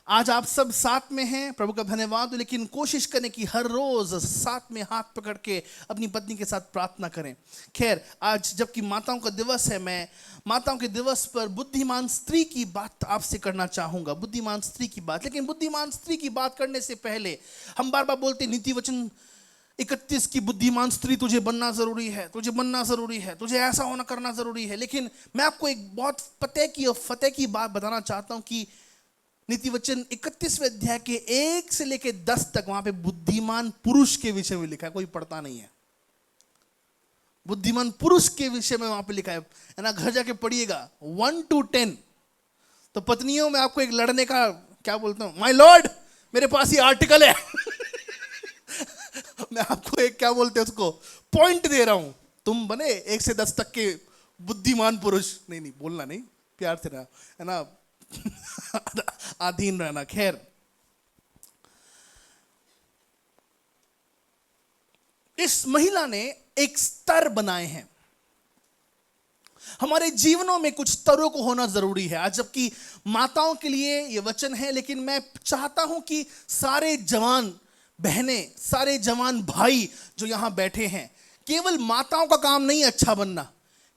आज आप सब साथ में हैं, प्रभु का धन्यवाद। लेकिन कोशिश करें कि हर रोज साथ में हाथ पकड़ के अपनी पत्नी के साथ प्रार्थना करें। खैर, आज जबकि माताओं का दिवस है, मैं माताओं के दिवस पर बुद्धिमान स्त्री की बात आपसे करना चाहूंगा, बुद्धिमान स्त्री की बात। लेकिन बुद्धिमान स्त्री की बात करने से पहले हम बार बार बोलते नीति वचन 31 की बुद्धिमान स्त्री तुझे बनना जरूरी है, तुझे बनना जरूरी है, तुझे ऐसा होना करना जरूरी है। लेकिन मैं आपको एक बहुत फतेह की और फतेह की बात बताना चाहता हूं कि नीति वचन 31वें अध्याय के 1 से लेकर 10 तक वहां पे बुद्धिमान पुरुष के विषय में लिखा है, कोई पढ़ता नहीं है। बुद्धिमान पुरुष के विषय में वहां पे लिखा है ना, घर जाके पढ़िएगा 1 to 10। तो पत्नियों में आपको एक लड़ने का, क्या बोलता हूं, माय लॉर्ड मेरे पास ये आर्टिकल है। मैं आपको एक, क्या बोलते हैं उसको, पॉइंट दे रहा हूं, तुम बने 1 से 10 तक के बुद्धिमान पुरुष। नहीं बोलना नहीं, प्यार से रहा, है ना, अधीन रहना। खैर, इस महिला ने एक स्तर बनाए हैं। हमारे जीवनों में कुछ स्तरों को होना जरूरी है। आज जबकि माताओं के लिए यह वचन है, लेकिन मैं चाहता हूं कि सारे जवान बहनें, सारे जवान भाई जो यहां बैठे हैं, केवल माताओं का काम नहीं अच्छा बनना,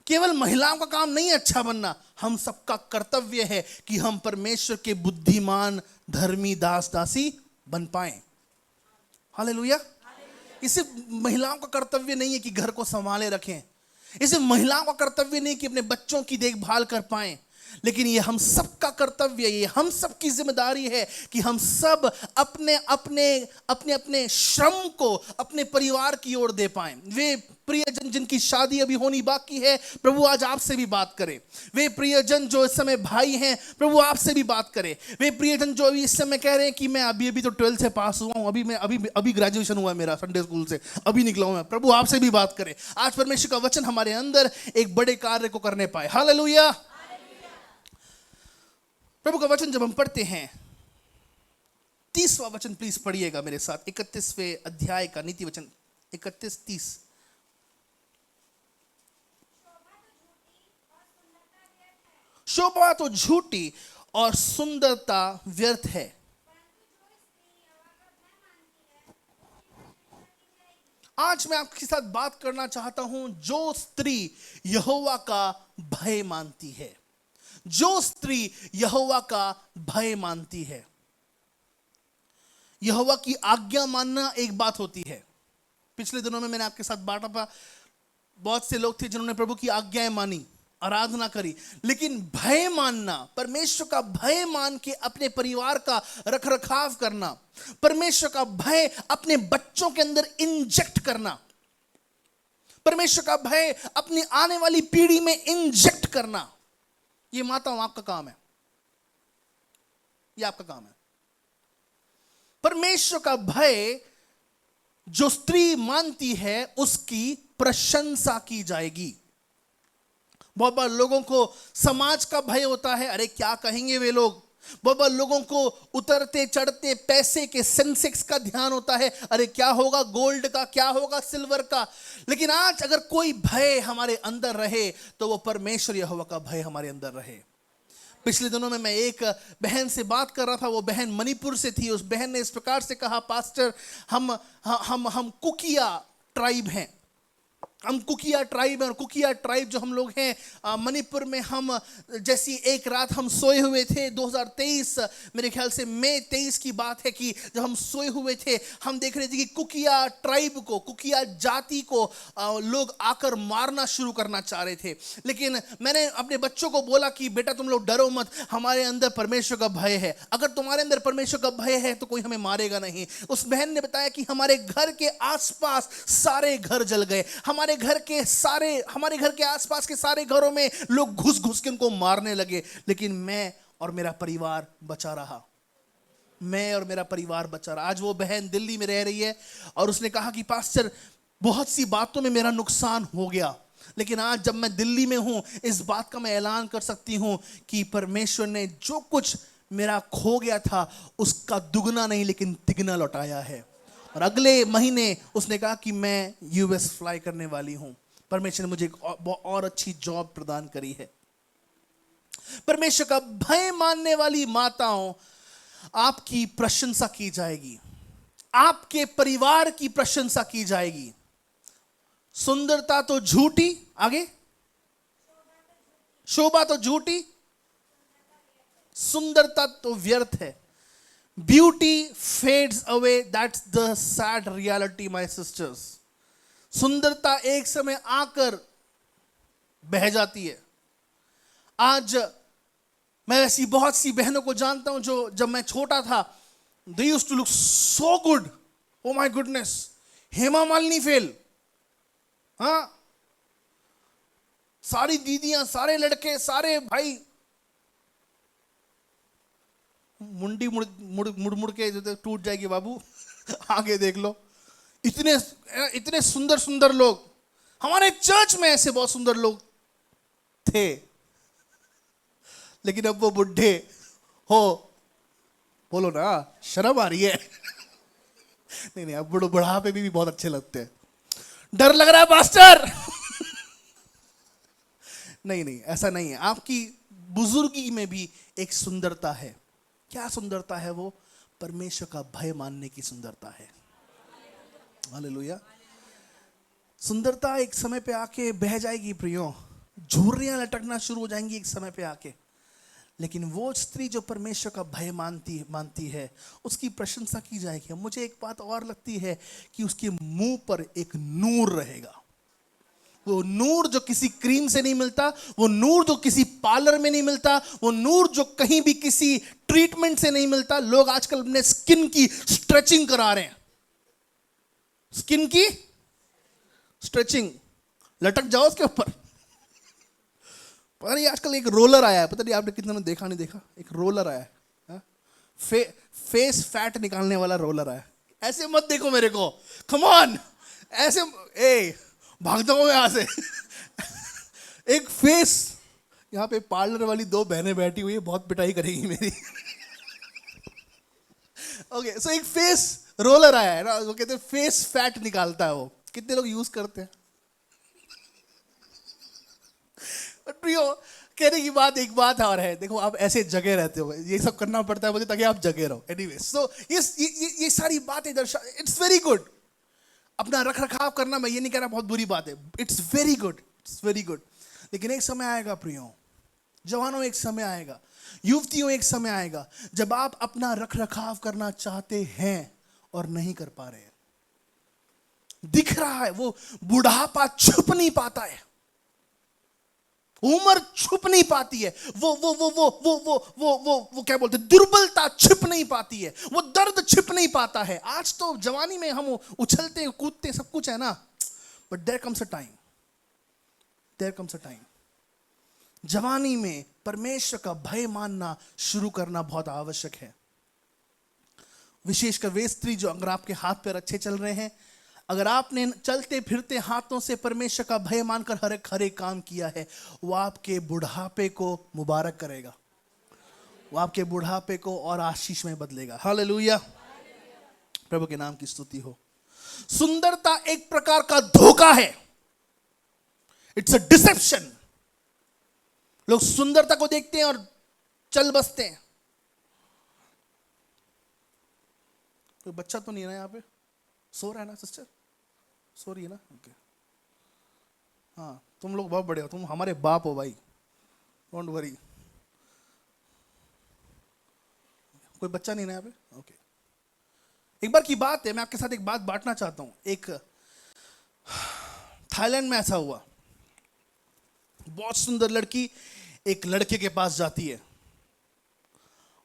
केवल महिलाओं का काम नहीं अच्छा बनना, हम सबका कर्तव्य है कि हम परमेश्वर के बुद्धिमान धर्मी दास दासी बन पाएं। हालेलुया। इसे महिलाओं का कर्तव्य नहीं है कि घर को संभाले रखें, इसे महिलाओं का कर्तव्य नहीं कि अपने बच्चों की देखभाल कर पाएं, लेकिन ये हम सबका कर्तव्य, ये हम सबकी जिम्मेदारी है कि हम सब अपने अपने अपने अपने श्रम को अपने परिवार की ओर दे पाएं। वे प्रियजन जिनकी शादी अभी होनी बाकी है, प्रभु आज आपसे भी बात करे। वे प्रियजन जो इस समय भाई हैं, प्रभु आपसे भी बात करे। वे प्रियजन जो अभी इस समय कह रहे हैं कि मैं अभी तो 12th से पास हुआ हूं, अभी ग्रेजुएशन हुआ है मेरा, संडे स्कूल से अभी निकला हूं मैं, प्रभु आपसे भी बात करे। आज परमेश्वर का वचन हमारे अंदर एक बड़े कार्य को करने पाए। हालेलुया। प्रभु का वचन जब हम पढ़ते हैं, 30वां वचन प्लीज पढ़िएगा मेरे साथ, 31वें अध्याय का नीति वचन 31-30। शोभा तो झूठी और सुंदरता व्यर्थ है, आज मैं आपके साथ बात करना चाहता हूं जो स्त्री यहोवा का भय मानती है, जो स्त्री यहोवा का भय मानती है। यहोवा की आज्ञा मानना एक बात होती है। पिछले दिनों में मैंने आपके साथ बांटा था, बहुत से लोग थे जिन्होंने प्रभु की आज्ञाएं मानी, आराधना करी, लेकिन भय मानना, परमेश्वर का भय मान के अपने परिवार का रखरखाव करना, परमेश्वर का भय अपने बच्चों के अंदर इंजेक्ट करना, परमेश्वर का भय अपनी आने वाली पीढ़ी में इंजेक्ट करना, ये माताओं आपका काम है, ये आपका काम है। परमेश्वर का भय जो स्त्री मानती है उसकी प्रशंसा की जाएगी। बहुत बार लोगों को समाज का भय होता है, अरे क्या कहेंगे वे लोग। बहुत बार लोगों को उतरते चढ़ते पैसे के सेंसेक्स का ध्यान होता है, अरे क्या होगा गोल्ड का, क्या होगा सिल्वर का। लेकिन आज अगर कोई भय हमारे अंदर रहे तो वो परमेश्वर यहोवा का भय हमारे अंदर रहे। पिछले दिनों में मैं एक बहन से बात कर रहा था, वो बहन मणिपुर से थी। उस बहन ने इस प्रकार से कहा, पास्टर हम कुकिया ट्राइब हैं, हम कुकिया ट्राइब हैं। और कुकिया ट्राइब जो हम लोग हैं मणिपुर में, हम जैसी एक रात हम सोए हुए थे 2023, मेरे ख्याल से मई 23 की बात है कि जब हम सोए हुए थे हम देख रहे थे कि कुकिया ट्राइब को, कुकिया जाति को लोग आकर मारना शुरू करना चाह रहे थे। लेकिन मैंने अपने बच्चों को बोला कि बेटा तुम लोग डरो मत, हमारे अंदर परमेश्वर का भय है। अगर तुम्हारे अंदर परमेश्वर का भय है तो कोई हमें मारेगा नहीं। उस बहन ने बताया कि हमारे घर के आसपास सारे घर जल गए, हमारे घर के आसपास के सारे घरों में लोग घुस घुस के उनको मारने लगे, लेकिन मैं और मेरा परिवार बचा रहा। मैं और मेरा परिवार बचा रहा। आज वो बहन दिल्ली में रह रही है और उसने कहा कि पास्टर बहुत सी बातों में मेरा नुकसान हो गया, लेकिन आज जब मैं दिल्ली में हूं इस बात का मैं ऐलान कर सकती हूं कि परमेश्वर ने जो कुछ मेरा खो गया था उसका दुगना नहीं लेकिन तिगना लौटाया है। और अगले महीने उसने कहा कि मैं यूएस फ्लाई करने वाली हूं। परमेश्वर ने मुझे एक और अच्छी जॉब प्रदान करी है। परमेश्वर का भय मानने वाली माताओं, आपकी प्रशंसा की जाएगी, आपके परिवार की प्रशंसा की जाएगी। सुंदरता तो झूठी, आगे शोभा तो झूठी, सुंदरता तो व्यर्थ है। Beauty fades away, that's the sad reality my sisters. सुंदरता एक समय आकर बह जाती है। आज मैं ऐसी बहुत सी बहनों को जानता हूं जो जब मैं छोटा था they used to look so good. Oh my goodness, Hema Malini fail, हाँ, सारी दीदियां, सारे लड़के, सारे भाई मुंडी मुड़ मुड़ मुड़ मुड़ के टूट जाएगी बाबू, आगे देख लो। इतने इतने सुंदर सुंदर लोग हमारे चर्च में, ऐसे बहुत सुंदर लोग थे, लेकिन अब वो बुढ़े हो, बोलो ना, शर्म आ रही है। नहीं, अब बुढ़ापे भी बहुत अच्छे लगते हैं। डर लग रहा है पास्टर। नहीं, ऐसा नहीं है। आपकी बुजुर्गी में भी एक सुंदरता है। क्या सुंदरता है वो? परमेश्वर का भय मानने की सुंदरता है। हालेलुया। सुंदरता एक समय पे आके बह जाएगी प्रियो, झुर्रियां लटकना शुरू हो जाएंगी एक समय पे आके। लेकिन वो स्त्री जो परमेश्वर का भय मानती है उसकी प्रशंसा की जाएगी। मुझे एक बात और लगती है कि उसके मुंह पर एक नूर रहेगा। वो नूर जो किसी क्रीम से नहीं मिलता, वो नूर जो किसी पार्लर में नहीं मिलता, वो नूर जो कहीं भी किसी ट्रीटमेंट से नहीं मिलता। लोग आजकल अपने स्किन की स्ट्रेचिंग करा रहे हैं, स्किन की स्ट्रेचिंग, लटक जाओ उसके ऊपर। पता नहीं आजकल एक रोलर आया है, पता नहीं आपने कितना देखा नहीं देखा, एक रोलर आया है, फेस फैट निकालने वाला रोलर आया। ऐसे मत देखो मेरे को, कम ऑन, ऐसे भाग जाओ यहां से। एक फेस, यहां पे पार्लर वाली दो बहनें बैठी हुई है, बहुत पिटाई करेगी मेरी। ओके, सो एक फेस रोलर आया है ना, वो कहते हैं फेस फैट निकालता है। वो कितने लोग यूज करते हैं? प्रियो, कहने की बात एक बात और है, देखो आप ऐसे जगह रहते हो, ये सब करना पड़ता है मुझे ताकि आप जगह रहो। एनीवे, सो ये सारी बातें इट्स वेरी गुड। अपना रख रखाव करना, मैं ये नहीं कह रहा बहुत बुरी बात है, it's very good, it's very good. लेकिन एक समय आएगा प्रियो, जवानों एक समय आएगा, युवतियों एक समय आएगा जब आप अपना रख रखाव करना चाहते हैं और नहीं कर पा रहे हैं। दिख रहा है वो बुढ़ापा छुप नहीं पाता है, उम्र छुप नहीं पाती है, वो क्या बोलते हैं, दुर्बलता छिप नहीं पाती है, वो दर्द छिप नहीं पाता है। आज तो जवानी में हम उछलते कूदते सब कुछ है ना, but there comes a time, जवानी में परमेश्वर का भय मानना शुरू करना बहुत आवश्यक है। विशेषकर वे स्त्री जो अगर आपके हाथ पैर अच्छे चल रहे हैं, अगर आपने चलते फिरते हाथों से परमेश्वर का भय मानकर हर एक काम किया है, वो आपके बुढ़ापे को मुबारक करेगा, वो आपके बुढ़ापे को और आशीष में बदलेगा। हालेलुया, प्रभु के नाम की स्तुति हो। सुंदरता एक प्रकार का धोखा है, इट्स अ डिसेप्शन। लोग सुंदरता को देखते हैं और चल बसते हैं। कोई बच्चा तो नहीं है ना यहाँ पे? सो रहा है ना सिस्टर? सो रही है ना? ओके। हाँ, तुम लोग बहुत बड़े हो, तुम हमारे बाप हो भाई, डोंट वरी। कोई बच्चा नहीं ना यहाँ पे? ओके। एक बार की बात है, मैं आपके साथ एक बात बांटना चाहता हूँ। एक थाईलैंड में ऐसा हुआ, बहुत सुंदर लड़की एक लड़के के पास जाती है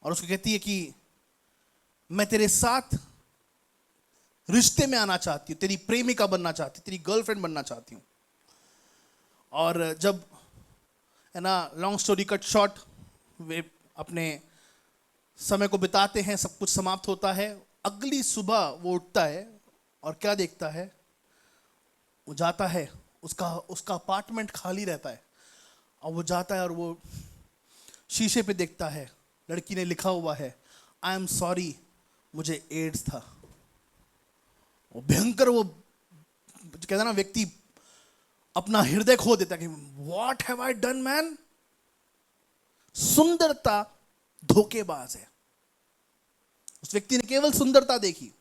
और उसको कहती है कि मैं तेरे साथ रिश्ते में आना चाहती हूँ, तेरी प्रेमिका बनना चाहती हूँ, तेरी गर्लफ्रेंड बनना चाहती हूँ। और जब है ना, लॉन्ग स्टोरी कट शॉर्ट, वे अपने समय को बिताते हैं, सब कुछ समाप्त होता है। अगली सुबह वो उठता है और क्या देखता है, वो जाता है, उसका अपार्टमेंट खाली रहता है और वो जाता है और वो शीशे पे देखता है, लड़की ने लिखा हुआ है, आई एम सॉरी, मुझे एड्स था। वो भयंकर, वो कहता ना, व्यक्ति अपना हृदय खो देता कि what have I done man. सुंदरता धोखेबाज है। उस व्यक्ति ने केवल सुंदरता देखी।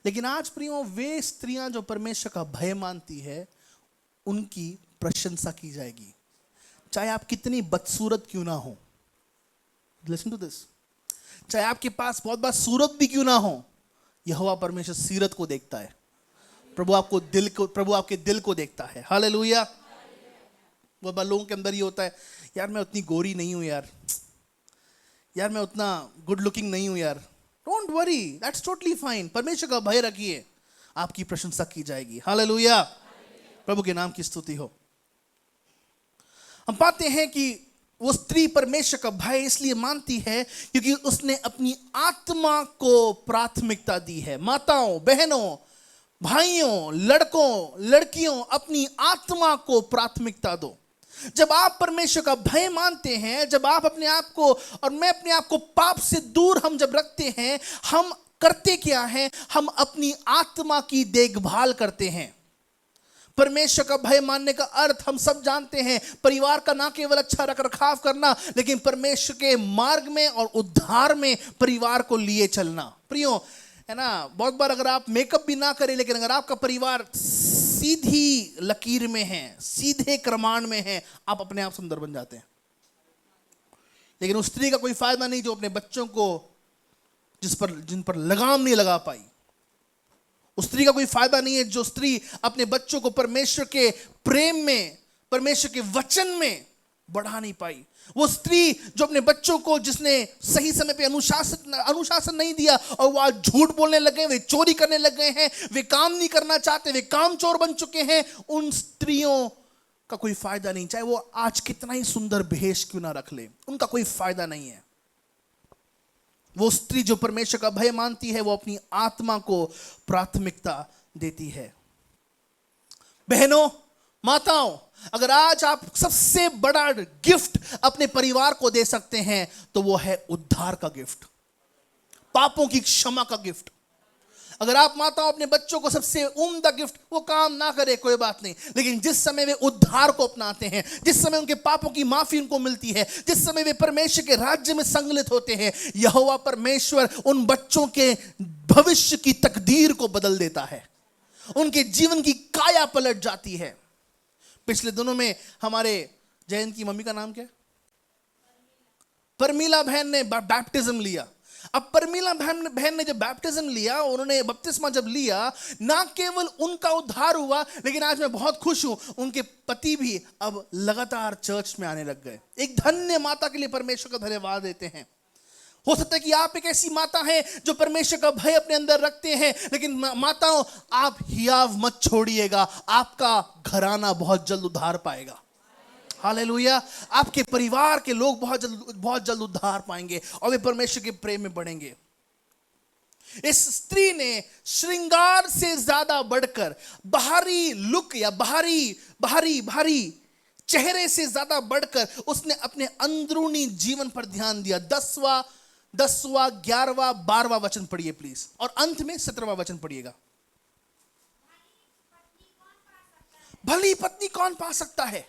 लेकिन आज प्रियो, वे स्त्रियां जो परमेश्वर का भय मानती है, उनकी प्रशंसा की जाएगी, चाहे आप कितनी बदसूरत क्यों ना हो। लिसन टू दिस, चाहे आपके पास बहुत बार सूरत भी क्यों ना हो, यहोवा परमेश्वर सीरत को देखता है। प्रभु आपके दिल को देखता है। हालेलुया। बहुत बार लोगों के अंदर ये होता है, यार मैं उतनी गोरी नहीं हूं यार मैं उतना गुड लुकिंग नहीं हूं यार। Don't worry, that's totally fine. परमेश्वर का भय रखिए, आपकी प्रशंसा की जाएगी। हालेलुया, प्रभु के नाम की स्तुति हो। हम पाते हैं कि वो स्त्री परमेश्वर का भय इसलिए मानती है क्योंकि उसने अपनी आत्मा को प्राथमिकता दी है। माताओं, बहनों, भाइयों, लड़कों, लड़कियों, अपनी आत्मा को प्राथमिकता दो। जब आप परमेश्वर का भय मानते हैं, जब आप अपने आप को और मैं अपने आप को पाप से दूर हम जब रखते हैं, हम करते क्या हैं? हम अपनी आत्मा की देखभाल करते हैं। परमेश्वर का भय मानने का अर्थ हम सब जानते हैं, परिवार का ना केवल अच्छा रखरखाव करना, लेकिन परमेश्वर के मार्ग में और उद्धार में परिवार को लिए चलना। प्रियो, है ना, बहुत बार अगर आप मेकअप भी ना करें, लेकिन अगर आपका परिवार सीधी लकीर में है, सीधे क्रमांड में है, आप अपने आप सुंदर बन जाते हैं। लेकिन उस स्त्री का कोई फायदा नहीं जो अपने बच्चों को जिन पर लगाम नहीं लगा पाई। उस स्त्री का कोई फायदा नहीं है जो स्त्री अपने बच्चों को परमेश्वर के प्रेम में, परमेश्वर के वचन में बढ़ा नहीं पाई। वो स्त्री जो अपने बच्चों को, जिसने सही समय पे अनुशासन नहीं दिया और वो आज झूठ बोलने लगे, वे चोरी करने लग गए हैं, वे काम नहीं करना चाहते, वे काम चोर बन चुके हैं, उन स्त्रियों का कोई फायदा नहीं। चाहे वो आज कितना ही सुंदर भेष क्यों ना रख ले, उनका कोई फायदा नहीं है। वो स्त्री जो परमेश्वर का भय मानती है, वो अपनी आत्मा को प्राथमिकता देती है। बहनों, माताओं, अगर आज आप सबसे बड़ा गिफ्ट अपने परिवार को दे सकते हैं तो वो है उद्धार का गिफ्ट, पापों की क्षमा का गिफ्ट। अगर आप माताओं अपने बच्चों को सबसे उम्दा गिफ्ट, वो काम ना करे कोई बात नहीं, लेकिन जिस समय वे उद्धार को अपनाते हैं, जिस समय उनके पापों की माफी उनको मिलती है, जिस समय वे परमेश्वर के राज्य में संगलित होते हैं, यहोवा परमेश्वर उन बच्चों के भविष्य की तकदीर को बदल देता है, उनके जीवन की काया पलट जाती है। पिछले दिनों में हमारे जयंत की मम्मी का नाम क्या है? परमीला बहन ने बैप्टिज्म लिया। अब परमीला बहन ने जब बैप्टिज्म लिया, उन्होंने बपतिस्मा जब लिया, ना केवल उनका उद्धार हुआ, लेकिन आज मैं बहुत खुश हूं, उनके पति भी अब लगातार चर्च में आने लग गए। एक धन्य माता के लिए परमेश्वर का धन्यवाद देते हैं। हो सकता है कि आप एक ऐसी माता हैं जो परमेश्वर का भय अपने अंदर रखते हैं, लेकिन माताओं, आप हियाव मत छोड़िएगा, आपका घराना बहुत जल्द उद्धार पाएगा। हालेलुया। आपके परिवार के लोग बहुत जल्द उद्धार पाएंगे और वे परमेश्वर के प्रेम में बढ़ेंगे। इस स्त्री ने श्रृंगार से ज्यादा बढ़कर बाहरी लुक या बाहरी चेहरे से ज्यादा बढ़कर उसने अपने अंदरूनी जीवन पर ध्यान दिया। 10वां 11वां 12वां वचन पढ़िए प्लीज, और अंत में 17वां वचन पढ़िएगा। भली पत्नी कौन पा सकता है?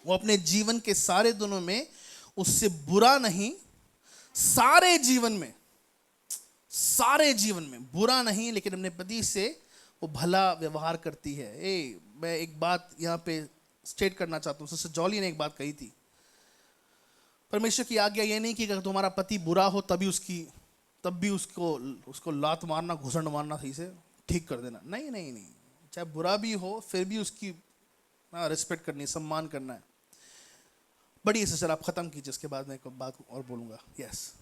वो अपने जीवन के सारे दिनों में उससे बुरा नहीं, सारे जीवन में बुरा नहीं, लेकिन अपने पति से वो भला व्यवहार करती है। मैं एक बात यहाँ पे स्टेट करना चाहता हूँ। सिस्टर जॉली ने एक बात कही थी, परमेश्वर की आज्ञा ये नहीं कि अगर तुम्हारा पति बुरा हो तब भी उसको लात मारना, घुसंड मारना, सही से ठीक कर देना। नहीं, चाहे बुरा भी हो फिर भी उसकी रिस्पेक्ट करनी, सम्मान करना है। बढ़िए सिस्टर, आप खत्म कीजिए, इसके बाद मैं एक बात और बोलूंगा। यस,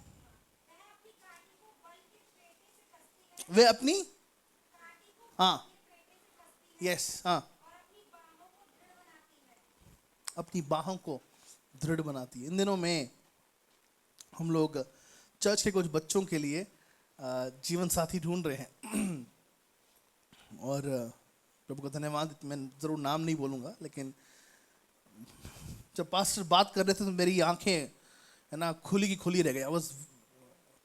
वे अपनी अपनी बाहों को दृढ़ बनाती है। इन दिनों में हम लोग चर्च के कुछ बच्चों के लिए जीवन साथी ढूंढ रहे हैं और प्रभु का धन्यवाद, मैं जरूर नाम नहीं बोलूंगा, लेकिन जब पास्टर बात कर रहे थे तो मेरी आंखें है ना खुली की खुली रह गई।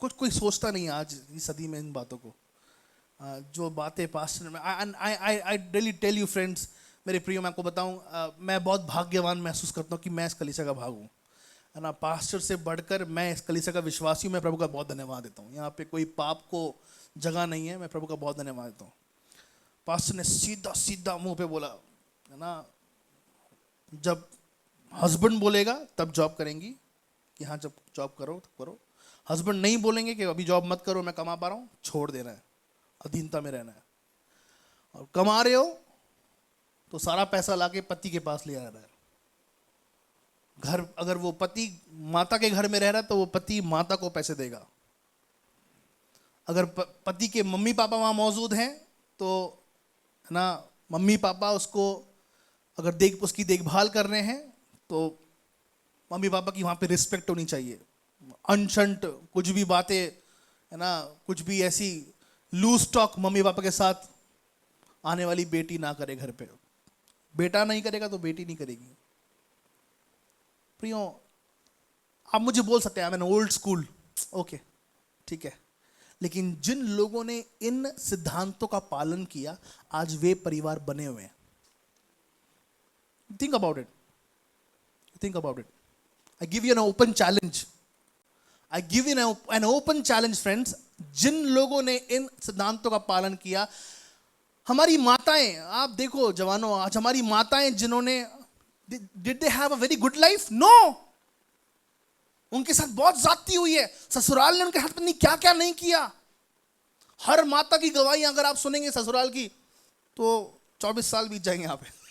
कोई सोचता नहीं आज इस सदी में इन बातों को, जो बातें पास्टर में। I really tell you friends, मेरे प्रियो, मैं आपको बताऊं, मैं बहुत भाग्यवान महसूस करता हूं कि मैं इस कलीसिया का भाग हूं, है ना। पास्टर से बढ़कर मैं इस कलीसिया का विश्वासी हूं। मैं प्रभु का बहुत धन्यवाद देता हूं। यहाँ पे कोई पाप को जगह नहीं है। मैं प्रभु का बहुत धन्यवाद देता हूं। पास्टर ने सीधा मुंह पे बोला, है ना, जब हस्बैंड बोलेगा तब जॉब करेंगी, कि हाँ जब जॉब करो तो करो। हस्बैंड नहीं बोलेंगे कि अभी जॉब मत करो, मैं कमा पा रहा हूँ, छोड़ देना है, अधीनता में रहना है। और कमा रहे हो तो सारा पैसा लाके पति के पास ले आना है। घर, अगर वो पति माता के घर में रह रहा है तो वो पति माता को पैसे देगा। अगर पति के मम्मी पापा वहाँ मौजूद हैं तो, है ना, मम्मी पापा उसको अगर उसकी देखभाल कर रहे हैं तो मम्मी पापा की वहाँ पे रिस्पेक्ट होनी चाहिए। अनशंट कुछ भी बातें, है ना, कुछ भी ऐसी लूज टॉक मम्मी पापा के साथ आने वाली बेटी ना करे घर पे। बेटा नहीं करेगा तो बेटी नहीं करेगी। प्रियो, आप मुझे बोल सकते हैं I am an old school, okay ठीक है, लेकिन जिन लोगों ने इन सिद्धांतों का पालन किया आज वे परिवार बने हुए हैं। Think about it, think about it. I give you an open challenge. I give you an open challenge friends. जिन लोगों ने इन सिद्धांतों का पालन किया, हमारी माताएं, आप देखो जवानों, आज हमारी माताएं जिन्होंने, did they have a very good life? No. उनके साथ बहुत ज्यादती हुई है। ससुराल ने उनके साथ पत्नी क्या क्या नहीं किया। हर माता की गवाही अगर आप सुनेंगे ससुराल की तो 24 साल बीत जाएंगे यहाँ पे।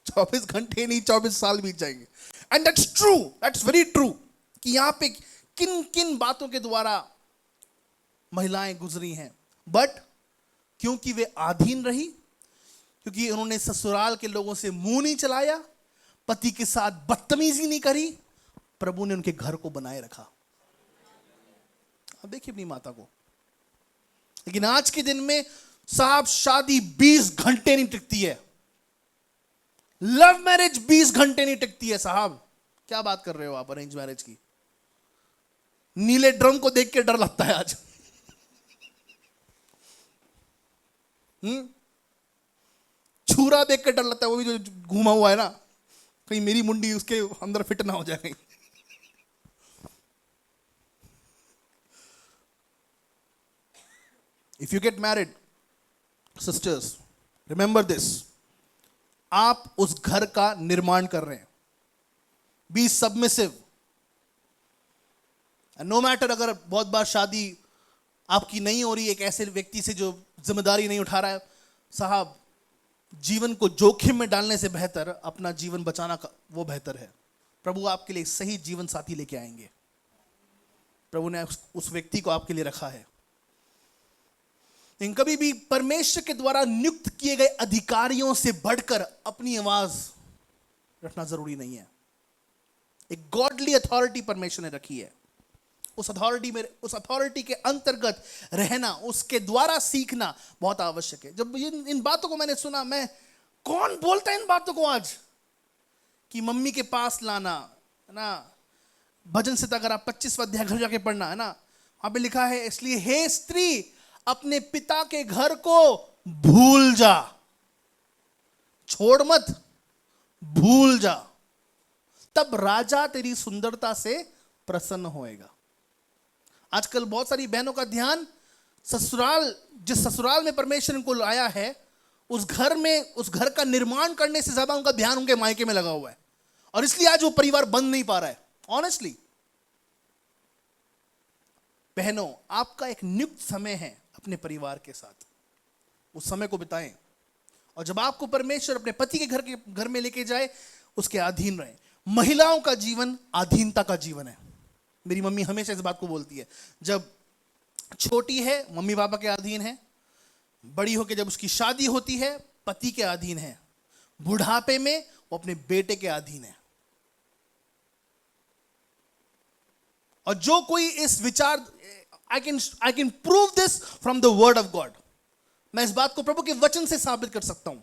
24 घंटे नहीं, 24 साल बीत जाएंगे। And that's true, that's very true, कि यहाँ पे किन किन बातों के द्वारा महिलाएं गुजरी हैं। बट क्योंकि वे अधीन रही, क्योंकि उन्होंने ससुराल के लोगों से मुंह नहीं चलाया, पति के साथ बदतमीजी नहीं करी, प्रभु ने उनके घर को बनाए रखा। अब देखिए अपनी माता को। लेकिन आज के दिन में साहब शादी 20 घंटे नहीं टिकती है। लव मैरिज 20 घंटे नहीं टिकती है साहब। क्या बात कर रहे हो आप अरेंज मैरिज की? नीले ड्रम को देख के डर लगता है आज। छुरा देख के डर लगता है, वो भी जो घूमा हुआ है ना, कहीं मेरी मुंडी उसके अंदर फिट ना हो जाए। If you get married, sisters, remember this. आप उस घर का निर्माण कर रहे हैं। Be submissive. And no matter अगर बहुत बार शादी आपकी नहीं हो रही, एक ऐसे व्यक्ति से जो जिम्मेदारी नहीं उठा रहा है, साहब जीवन को जोखिम में डालने से बेहतर अपना जीवन बचाना वो बेहतर है। प्रभु आपके लिए सही जीवन साथी लेके आएंगे। प्रभु ने उस व्यक्ति को आपके लिए रखा है। लेकिन कभी भी परमेश्वर के द्वारा नियुक्त किए गए अधिकारियों से बढ़कर अपनी आवाज रखना जरूरी नहीं है। एक गॉडली अथॉरिटी परमेश्वर ने रखी है, उस अथॉरिटी के अंतर्गत रहना, उसके द्वारा सीखना बहुत आवश्यक है। जब इन बातों को मैंने सुना, मैं कौन बोलता है इन बातों को आज कि मम्मी के पास लाना, है ना। भजन से अगर आप 25वां अध्याय घर जाके पढ़ना, है ना, वहां पे लिखा है, इसलिए हे स्त्री अपने पिता के घर को भूल जा, छोड़ मत, भूल जा, तब राजा तेरी सुंदरता से प्रसन्न होएगा। आजकल बहुत सारी बहनों का ध्यान ससुराल, जिस ससुराल में परमेश्वर इनको लाया है, उस घर में, उस घर का निर्माण करने से ज्यादा उनका ध्यान उनके मायके में लगा हुआ है, और इसलिए आज वो परिवार बन नहीं पा रहा है। ऑनेस्टली बहनों, आपका एक नियुक्त समय है अपने परिवार के साथ, उस समय को बिताएं, और जब आपको परमेश्वर अपने पति के घर में लेके जाए, उसके अधीन रहें। महिलाओं का जीवन अधीनता का जीवन है। मेरी मम्मी हमेशा इस बात को बोलती है, जब छोटी है मम्मी पापा के अधीन है, बड़ी होकर जब उसकी शादी होती है पति के अधीन है, बुढ़ापे में वो अपने बेटे के अधीन है। और जो कोई इस विचार, I can prove this from the word of God, मैं इस बात को प्रभु के वचन से साबित कर सकता हूं।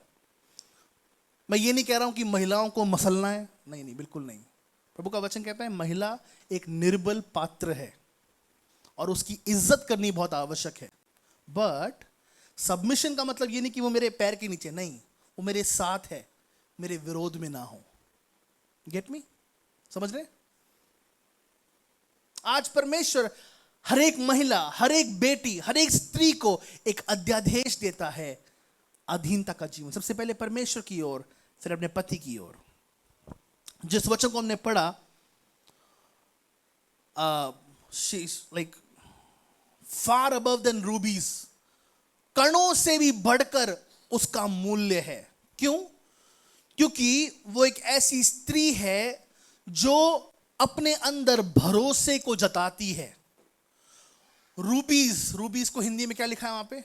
मैं ये नहीं कह रहा हूं कि महिलाओं को मसलना है, नहीं, बिल्कुल नहीं। प्रभु का वचन कहता है महिला एक निर्बल पात्र है और उसकी इज्जत करनी बहुत आवश्यक है। बट सबमिशन का मतलब ये नहीं कि वो मेरे पैर के नीचे, नहीं, वो मेरे साथ है, मेरे विरोध में ना हो। Get me? समझ रहे? आज परमेश्वर हर एक महिला, हर एक बेटी, हर एक स्त्री को एक अध्यादेश देता है, अधीनता का जीवन। सबसे पहले परमेश्वर की ओर, फिर अपने पति की ओर। जिस वचन को हमने पढ़ा, she is like far above than rubies, कणों से भी बढ़कर उसका मूल्य है। क्यों? क्योंकि वो एक ऐसी स्त्री है जो अपने अंदर भरोसे को जताती है। रूबीज को हिंदी में क्या लिखा है वहां पे?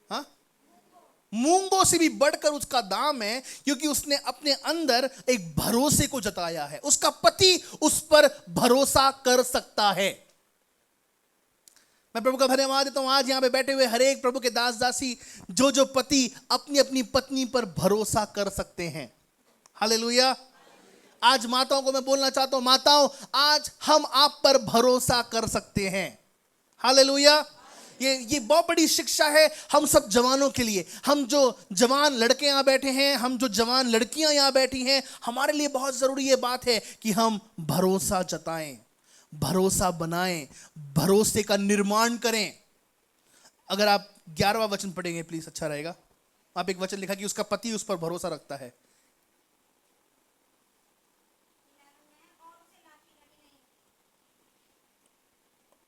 हाँ, मूंगों से भी बढ़कर उसका दाम है, क्योंकि उसने अपने अंदर एक भरोसे को जताया है। उसका पति उस पर भरोसा कर सकता है। मैं प्रभु का धन्यवाद देता हूं, आज यहां पे बैठे हुए हर एक प्रभु के दास दासी, जो पति अपनी अपनी पत्नी पर भरोसा कर सकते हैं। हालेलुया। आज माताओं को मैं बोलना चाहता हूं, माताओं, आज हम आप पर भरोसा कर सकते हैं। हालेलुया। ये बहुत बड़ी शिक्षा है हम सब जवानों के लिए। हम जो जवान लड़के यहां बैठे हैं, हम जो जवान लड़कियां यहां बैठी हैं, हमारे लिए बहुत जरूरी ये बात है कि हम भरोसा जताएं, भरोसा बनाएं, भरोसे का निर्माण करें। अगर आप 11वां वचन पढ़ेंगे प्लीज, अच्छा रहेगा। आप एक वचन लिखा कि उसका पति उस पर भरोसा रखता है।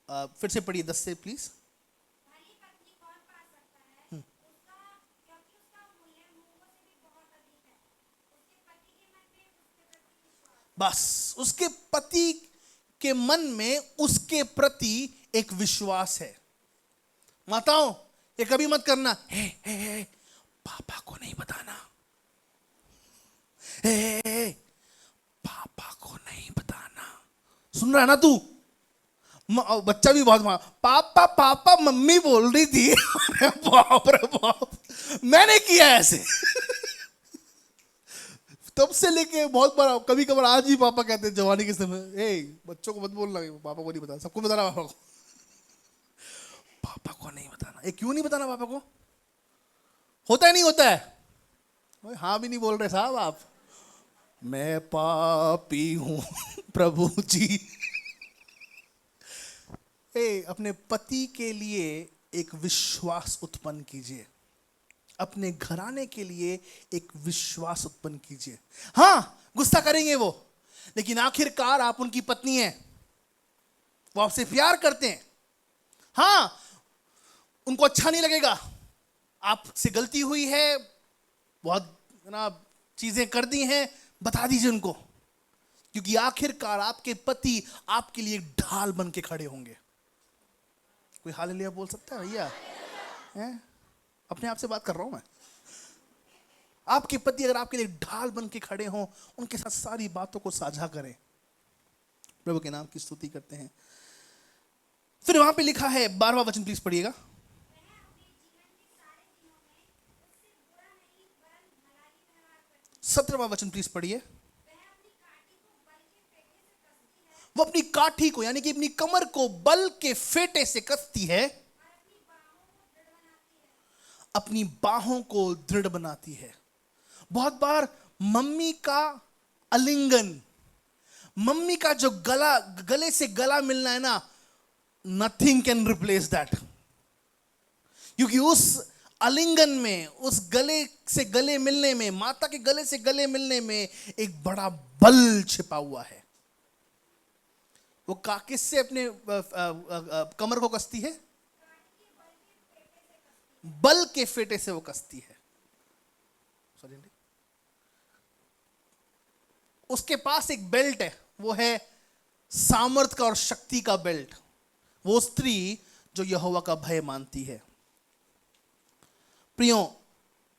फिर से पढ़िए 10 से प्लीज। बस उसके पति के मन में उसके प्रति एक विश्वास है। माताओं, ये कभी मत करना, हे, पापा को नहीं बताना, हे, पापा को नहीं बताना। सुन रहा है ना तू? बच्चा भी बहुत पापा मम्मी बोल रही थी। बाप रे बाप, मैंने किया ऐसे। तब से लेके बहुत बार, कभी कभार आज भी पापा कहते हैं जवानी के समय, बच्चों को मत बोलना, पापा को नहीं बताना, सबको बताना पापा को, पापा को नहीं बताना। क्यों नहीं बताना पापा को? होता है नहीं होता है? हाँ भी नहीं बोल रहे साहब आप। मैं पापी हूं प्रभु जी। अपने पति के लिए एक विश्वास उत्पन्न कीजिए, अपने घराने के लिए एक विश्वास उत्पन्न कीजिए। हाँ, गुस्सा करेंगे वो, लेकिन आखिरकार आप उनकी पत्नी हैं, वो आपसे प्यार करते हैं। हाँ, उनको अच्छा नहीं लगेगा, आपसे गलती हुई है, बहुत ना चीजें कर दी हैं, बता दीजिए उनको, क्योंकि आखिरकार आपके पति आपके लिए एक ढाल बन के खड़े होंगे। कोई हालेलुया बोल सकता है भैया? हैं? अपने आप से बात कर रहा हूं मैं। आपके पति अगर आपके लिए ढाल बन के खड़े हों, उनके साथ सारी बातों को साझा करें। प्रभु के नाम की स्तुति करते हैं। फिर वहां पे लिखा है 12वां वचन, प्लीज पढ़िएगा। 17वां वचन प्लीज पढ़िए। वो अपनी काठी को यानी कि अपनी कमर को बल के फेटे से कसती है, अपनी बाहों को दृढ़ बनाती है। बहुत बार मम्मी का आलिंगन, मम्मी का जो गला, गले से गला मिलना है ना, नथिंग कैन रिप्लेस दैट। क्योंकि उस आलिंगन में, उस गले से गले मिलने में, माता के गले से गले मिलने में एक बड़ा बल छिपा हुआ है। वो किससे अपने कमर को कसती है? बल के फेटे से वो कसती है। उसके पास एक बेल्ट है, वो है सामर्थ का और शक्ति का बेल्ट। वो स्त्री जो यहोवा का भय मानती है। प्रियो,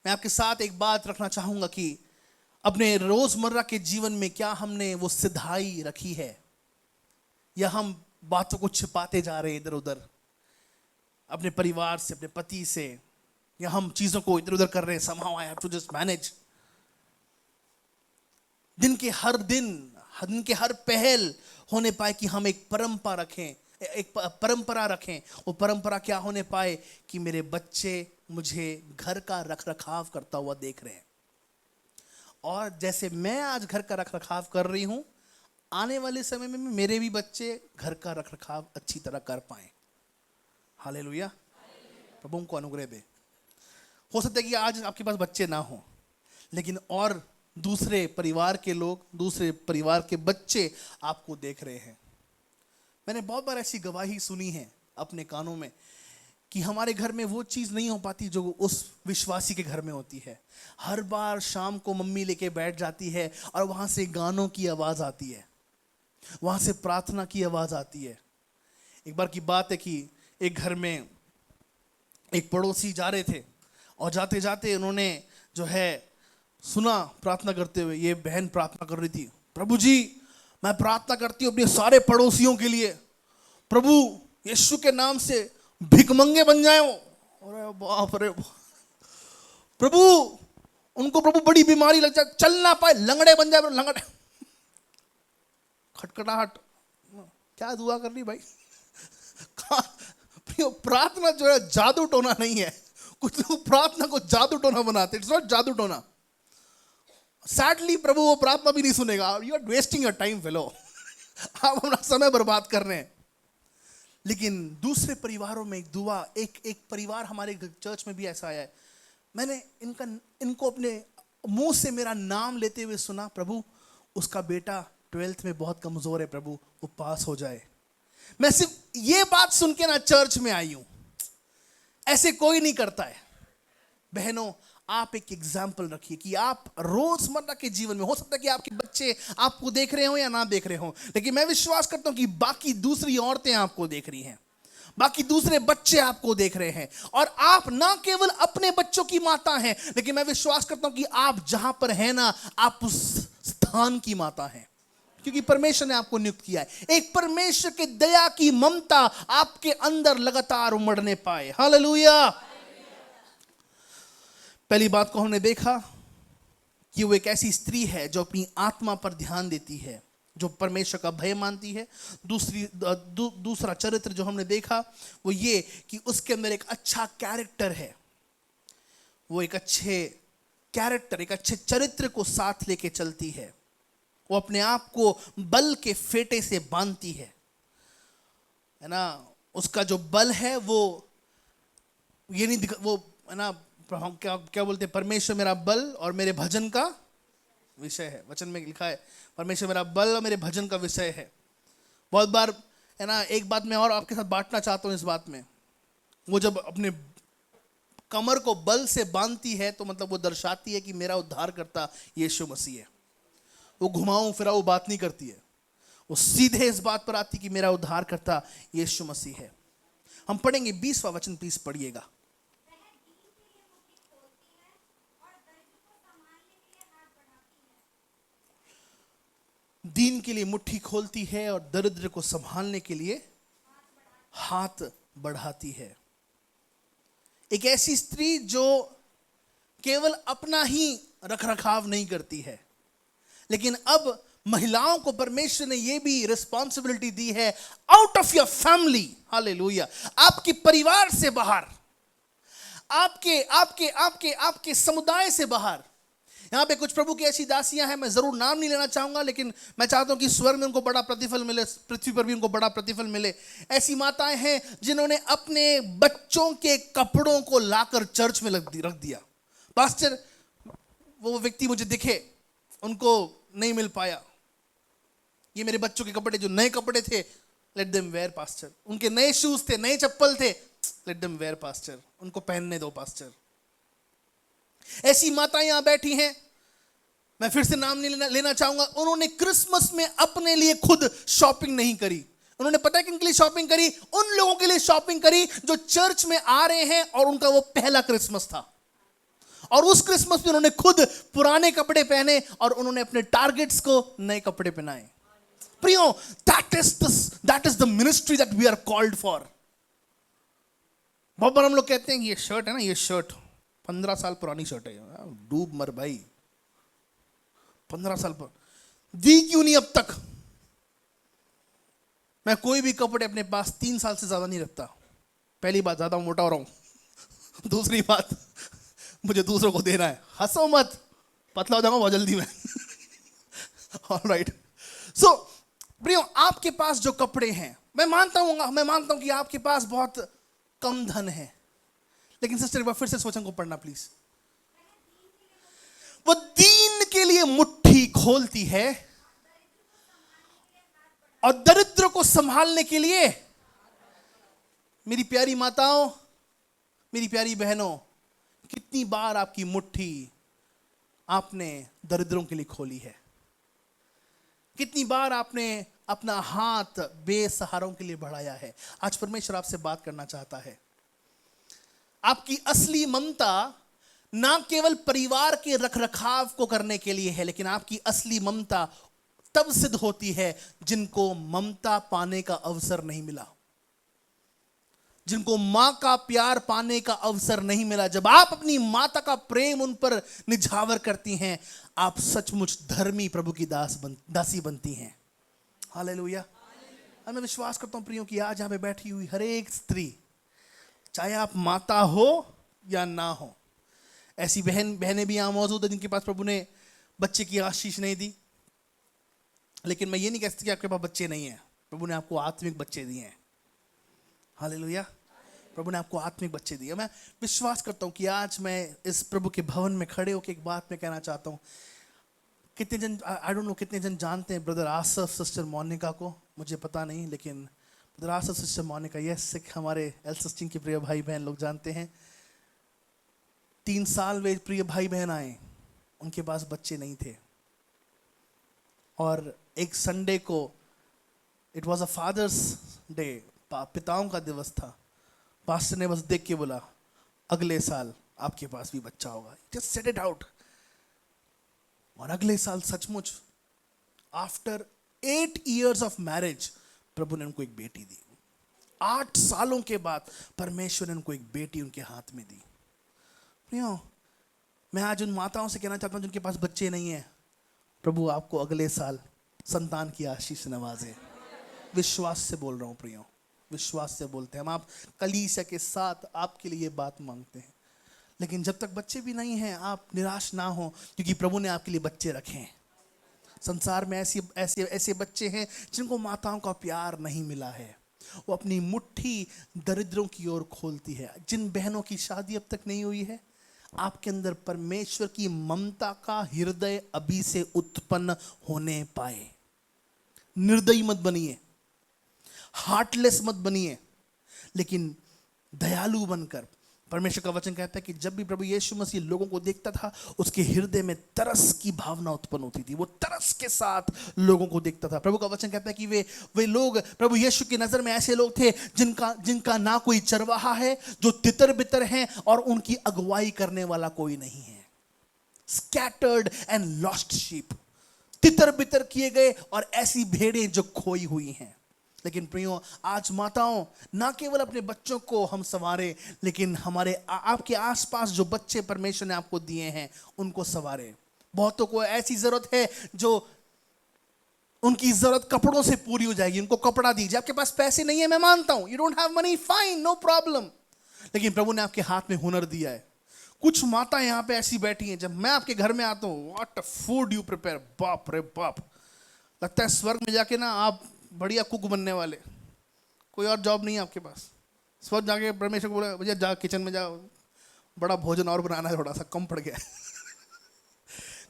मैं आपके साथ एक बात रखना चाहूंगा कि अपने रोजमर्रा के जीवन में क्या हमने वो सिधाई रखी है, या हम बातों को छिपाते जा रहे हैं इधर उधर अपने परिवार से, अपने पति से, या हम चीजों को इधर उधर कर रहे हैं। somehow I have to just manage। दिन के हर पहल होने पाए कि हम एक परंपरा रखें, एक परंपरा रखें। वो परंपरा क्या होने पाए कि मेरे बच्चे मुझे घर का रखरखाव करता हुआ देख रहे हैं, और जैसे मैं आज घर का रखरखाव कर रही हूं, आने वाले समय में मेरे भी बच्चे घर का रखरखाव अच्छी तरह कर पाए। हालेलुया, प्रभु को अनुग्रह दे। हो सकता है कि आज आपके पास बच्चे ना हो, लेकिन और दूसरे परिवार के लोग, दूसरे परिवार के बच्चे आपको देख रहे हैं। मैंने बहुत बार ऐसी गवाही सुनी है अपने कानों में कि हमारे घर में वो चीज़ नहीं हो पाती जो उस विश्वासी के घर में होती है। हर बार शाम को मम्मी लेके बैठ जाती है और वहाँ से गानों की आवाज़ आती है, वहाँ से प्रार्थना की आवाज़ आती है। एक बार की बात है कि एक घर में एक पड़ोसी जा रहे थे, और जाते जाते उन्होंने जो है सुना प्रार्थना करते हुए, ये बहन प्रार्थना कर रही थी, प्रभु जी मैं प्रार्थना करती हूँ अपने सारे पड़ोसियों के लिए, प्रभु यीशु के नाम से भिखमंगे बन जाए। अरे बाप रे, प्रभु उनको प्रभु बड़ी बीमारी लग जाए, चल ना पाए, लंगड़े बन जाए, लंगड़े। खटखटाहट, क्या दुआ कर रही भाई? प्रार्थना जो है जादू टोना नहीं है। कुछ लोग प्रार्थना को जादू टोना बनाते, इट्स नॉट जादू टोना। सैडली प्रभु वो प्रार्थना भी नहीं सुनेगा। You are wasting your time fellow. आप अपना समय बर्बाद कर रहे हैं। लेकिन दूसरे परिवारों में एक दुआ, एक परिवार हमारे चर्च में भी ऐसा आया है, मैंने इनको अपने मुंह से मेरा नाम लेते हुए सुना, प्रभु उसका बेटा 12th में बहुत कमजोर है, प्रभु वो पास हो जाए। मैं सिर्फ ये बात सुन के ना चर्च में आई हूं। ऐसे कोई नहीं करता है। बहनों, आप एक एग्जाम्पल रखिए कि आप रोजमर्रा के जीवन में, हो सकता है कि आपके बच्चे आपको देख रहे हो या ना देख रहे हो, लेकिन मैं विश्वास करता हूं कि बाकी दूसरी औरतें आपको देख रही हैं, बाकी दूसरे बच्चे आपको देख रहे हैं, और आप ना केवल अपने बच्चों की माता हैं, लेकिन मैं विश्वास करता हूं कि आप जहां पर हैं ना, आप उस स्थान की माता हैं, क्योंकि परमेश्वर ने आपको नियुक्त किया है। एक परमेश्वर के दया की ममता आपके अंदर लगातार उमड़ने पाए। हालेलुया। पहली बात को हमने देखा कि वो एक ऐसी स्त्री है जो अपनी आत्मा पर ध्यान देती है, जो परमेश्वर का भय मानती है। दूसरा चरित्र जो हमने देखा वो ये कि उसके अंदर एक अच्छा कैरेक्टर है। वो एक अच्छे कैरेक्टर, एक अच्छे चरित्र को साथ लेके चलती है। वो अपने आप को बल के फेटे से बांधती है ना। उसका जो बल है वो ये नहीं वो है ना, हम क्या बोलते हैं, परमेश्वर मेरा बल और मेरे भजन का विषय है। वचन में लिखा है परमेश्वर मेरा बल और मेरे भजन का विषय है। बहुत बार है ना, एक बात मैं और आपके साथ बांटना चाहता हूँ इस बात में, वो जब अपने कमर को बल से बांधती है तो मतलब वो दर्शाती है कि मेरा उद्धारकर्ता यीशु मसीह है। वो घुमाऊं फिराऊं बात नहीं करती है, वो सीधे इस बात पर आती कि मेरा उद्धारकर्ता यीशु मसीह है। हम पढ़ेंगे 20वां वचन, प्लीज पढ़िएगा। दीन के लिए मुट्ठी खोलती है और दरिद्र को संभालने के लिए हाथ बढ़ाती है। एक ऐसी स्त्री जो केवल अपना ही रखरखाव नहीं करती है, लेकिन अब महिलाओं को परमेश्वर ने यह भी रिस्पॉन्सिबिलिटी दी है, out of your family, hallelujah, आपके परिवार से बाहर, आपके आपके आपके आपके समुदाय से बाहर। यहां पे कुछ प्रभु की ऐसी दासियां हैं, मैं जरूर नाम नहीं लेना चाहूंगा, लेकिन मैं चाहता हूं कि स्वर्ग में उनको बड़ा प्रतिफल मिले, पृथ्वी पर भी उनको बड़ा प्रतिफल मिले। ऐसी माताएं हैं जिन्होंने अपने बच्चों के कपड़ों को लाकर चर्च में रख दिया। पास्टर, वो व्यक्ति मुझे दिखे, उनको नहीं मिल पाया, ये मेरे बच्चों के कपड़े, जो नए कपड़े थे, लेट देम वेयर पास्टर। उनके नए शूज थे, नए चप्पल थे, लेट देम वेयर पास्टर, उनको पहनने दो पास्टर। ऐसी माताएं यहां बैठी हैं, मैं फिर से नाम नहीं लेना चाहूंगा। उन्होंने क्रिसमस में अपने लिए खुद शॉपिंग नहीं करी। उन्होंने पता है किन के लिए शॉपिंग करी? उन लोगों के लिए शॉपिंग करी जो चर्च में आ रहे हैं और उनका वो पहला क्रिसमस था, और उस क्रिसमस में उन्होंने खुद पुराने कपड़े पहने और उन्होंने अपने टारगेट्स को नए कपड़े पहनाए। प्रियो, that is the ministry that we are called for. बहुत बार हम लोग कहते हैं कि ये शर्ट है ना, ये शर्ट 15 साल पुरानी शर्ट है, डूब मर भाई, 15 साल पर दी क्यों नहीं अब तक? मैं कोई भी कपड़े अपने पास 3 साल से ज्यादा नहीं रखता। पहली बात, ज्यादा मोटा हो रहा हूं। दूसरी बात, मुझे दूसरों को देना है। हंसो मत, पतला हो जाऊंगा बहुत जल्दी में। ऑलराइट, सो प्रियो, आपके पास जो कपड़े हैं, मैं मानता हूं कि आपके पास बहुत कम धन है, लेकिन सिस्टर एक बार फिर से वचन को पढ़ना प्लीज। वो दीन के लिए मुट्ठी खोलती है और दरिद्र को संभालने के लिए। मेरी प्यारी माताओं, मेरी प्यारी बहनों, कितनी बार आपकी मुट्ठी आपने दरिद्रों के लिए खोली है? कितनी बार आपने अपना हाथ बेसहारों के लिए बढ़ाया है? आज परमेश्वर आपसे बात करना चाहता है। आपकी असली ममता ना केवल परिवार के रखरखाव को करने के लिए है, लेकिन आपकी असली ममता तब सिद्ध होती है जिनको ममता पाने का अवसर नहीं मिला, जिनको मां का प्यार पाने का अवसर नहीं मिला। जब आप अपनी माता का प्रेम उन पर निछावर करती हैं, आप सचमुच धर्मी प्रभु की दासी बनती हैं। हालेलुया। और मैं विश्वास करता हूं प्रियो कि आज यहां पे बैठी हुई हर एक स्त्री, चाहे आप माता हो या ना हो, ऐसी बहनें भी यहां मौजूद है जिनके पास प्रभु ने बच्चे की आशीष नहीं दी। लेकिन मैं ये नहीं कह सकती कि आपके पास बच्चे नहीं है। प्रभु ने आपको आत्मिक बच्चे दिए हैं। हालेलुया। प्रभु ने आपको आत्मिक बच्चे दिए। मैं विश्वास करता हूं कि आज मैं इस प्रभु के भवन में खड़े होकर एक बात मैं कहना चाहता हूं। कितने जन, आई डोंट नो कितने जन जानते हैं ब्रदर आसफ, सिस्टर मोनिका को, मुझे पता नहीं, लेकिन brother Asaf, sister Monica, yes, हमारे एल सिस्टिंग के प्रिय भाई बहन लोग जानते हैं। 3 साल वे प्रिय भाई बहन आए, उनके पास बच्चे नहीं थे, और एक संडे को, it was a father's day, पिताओं का दिवस था, पास्टर ने बस देख के बोला, अगले साल आपके पास भी बच्चा होगा। Just set it out. और अगले साल सचमुच आफ्टर 8 years ऑफ मैरिज प्रभु ने उनको एक बेटी दी। 8 सालों के बाद परमेश्वर ने उनको एक बेटी उनके हाथ में दी। प्रियो, मैं आज उन माताओं से कहना चाहता हूं जिनके पास बच्चे नहीं है, प्रभु आपको अगले साल संतान की आशीष नवाजे। विश्वास से बोल रहा हूं प्रियो, विश्वास से बोलते हैं हम। आप कलीसिया के साथ आपके लिए बात मांगते हैं, लेकिन जब तक बच्चे भी नहीं हैं आप निराश ना हो, क्योंकि प्रभु ने आपके लिए बच्चे रखे हैं। संसार में ऐसे बच्चे हैं जिनको माताओं का प्यार नहीं मिला है। वो अपनी मुट्ठी दरिद्रों की ओर खोलती है। जिन बहनों की शादी अब तक नहीं हुई है, आपके अंदर परमेश्वर की ममता का हृदय अभी से उत्पन्न होने पाए। निर्दयी मत बनिए, हार्टलेस मत बनिए, लेकिन दयालु बनकर। परमेश्वर का वचन कहता है कि जब भी प्रभु यीशु मसीह लोगों को देखता था, उसके हृदय में तरस की भावना उत्पन्न होती थी। वो तरस के साथ लोगों को देखता था। प्रभु का वचन कहता है कि वे लोग प्रभु यीशु की नजर में ऐसे लोग थे जिनका ना कोई चरवाहा है, जो तितर बितर हैं, और उनकी अगुवाई करने वाला कोई नहीं है। Scattered and lost sheep. तितर बितर किए गए और ऐसी भेड़ें जो खोई हुई हैं। लेकिन प्रियो, आज माताओं, ना केवल अपने बच्चों को हम संवारे, लेकिन हमारे आपके आसपास जो बच्चे परमेश्वर ने आपको दिए हैं उनको संवारे। बहुतों को ऐसी जरूरत है जो उनकी जरूरत कपड़ों से पूरी हो जाएगी, उनको कपड़ा दीजिए। आपके पास पैसे नहीं है, मैं मानता हूं, you don't have money, fine, no problem, लेकिन प्रभु ने आपके हाथ में हुनर दिया है। कुछ माता यहां पे ऐसी बैठी हैं, जब मैं आपके घर में आता हूं, what a food you prepare, बाप रे बाप, लगता है स्वर्ग में जाके ना आप बढ़िया कुक बनने वाले। कोई और जॉब नहीं है आपके पास, स्वर्ग जाके परमेश्वर को बोला भैया जा किचन में जाओ, बड़ा भोजन और बनाना है, थोड़ा सा कम पड़ गया।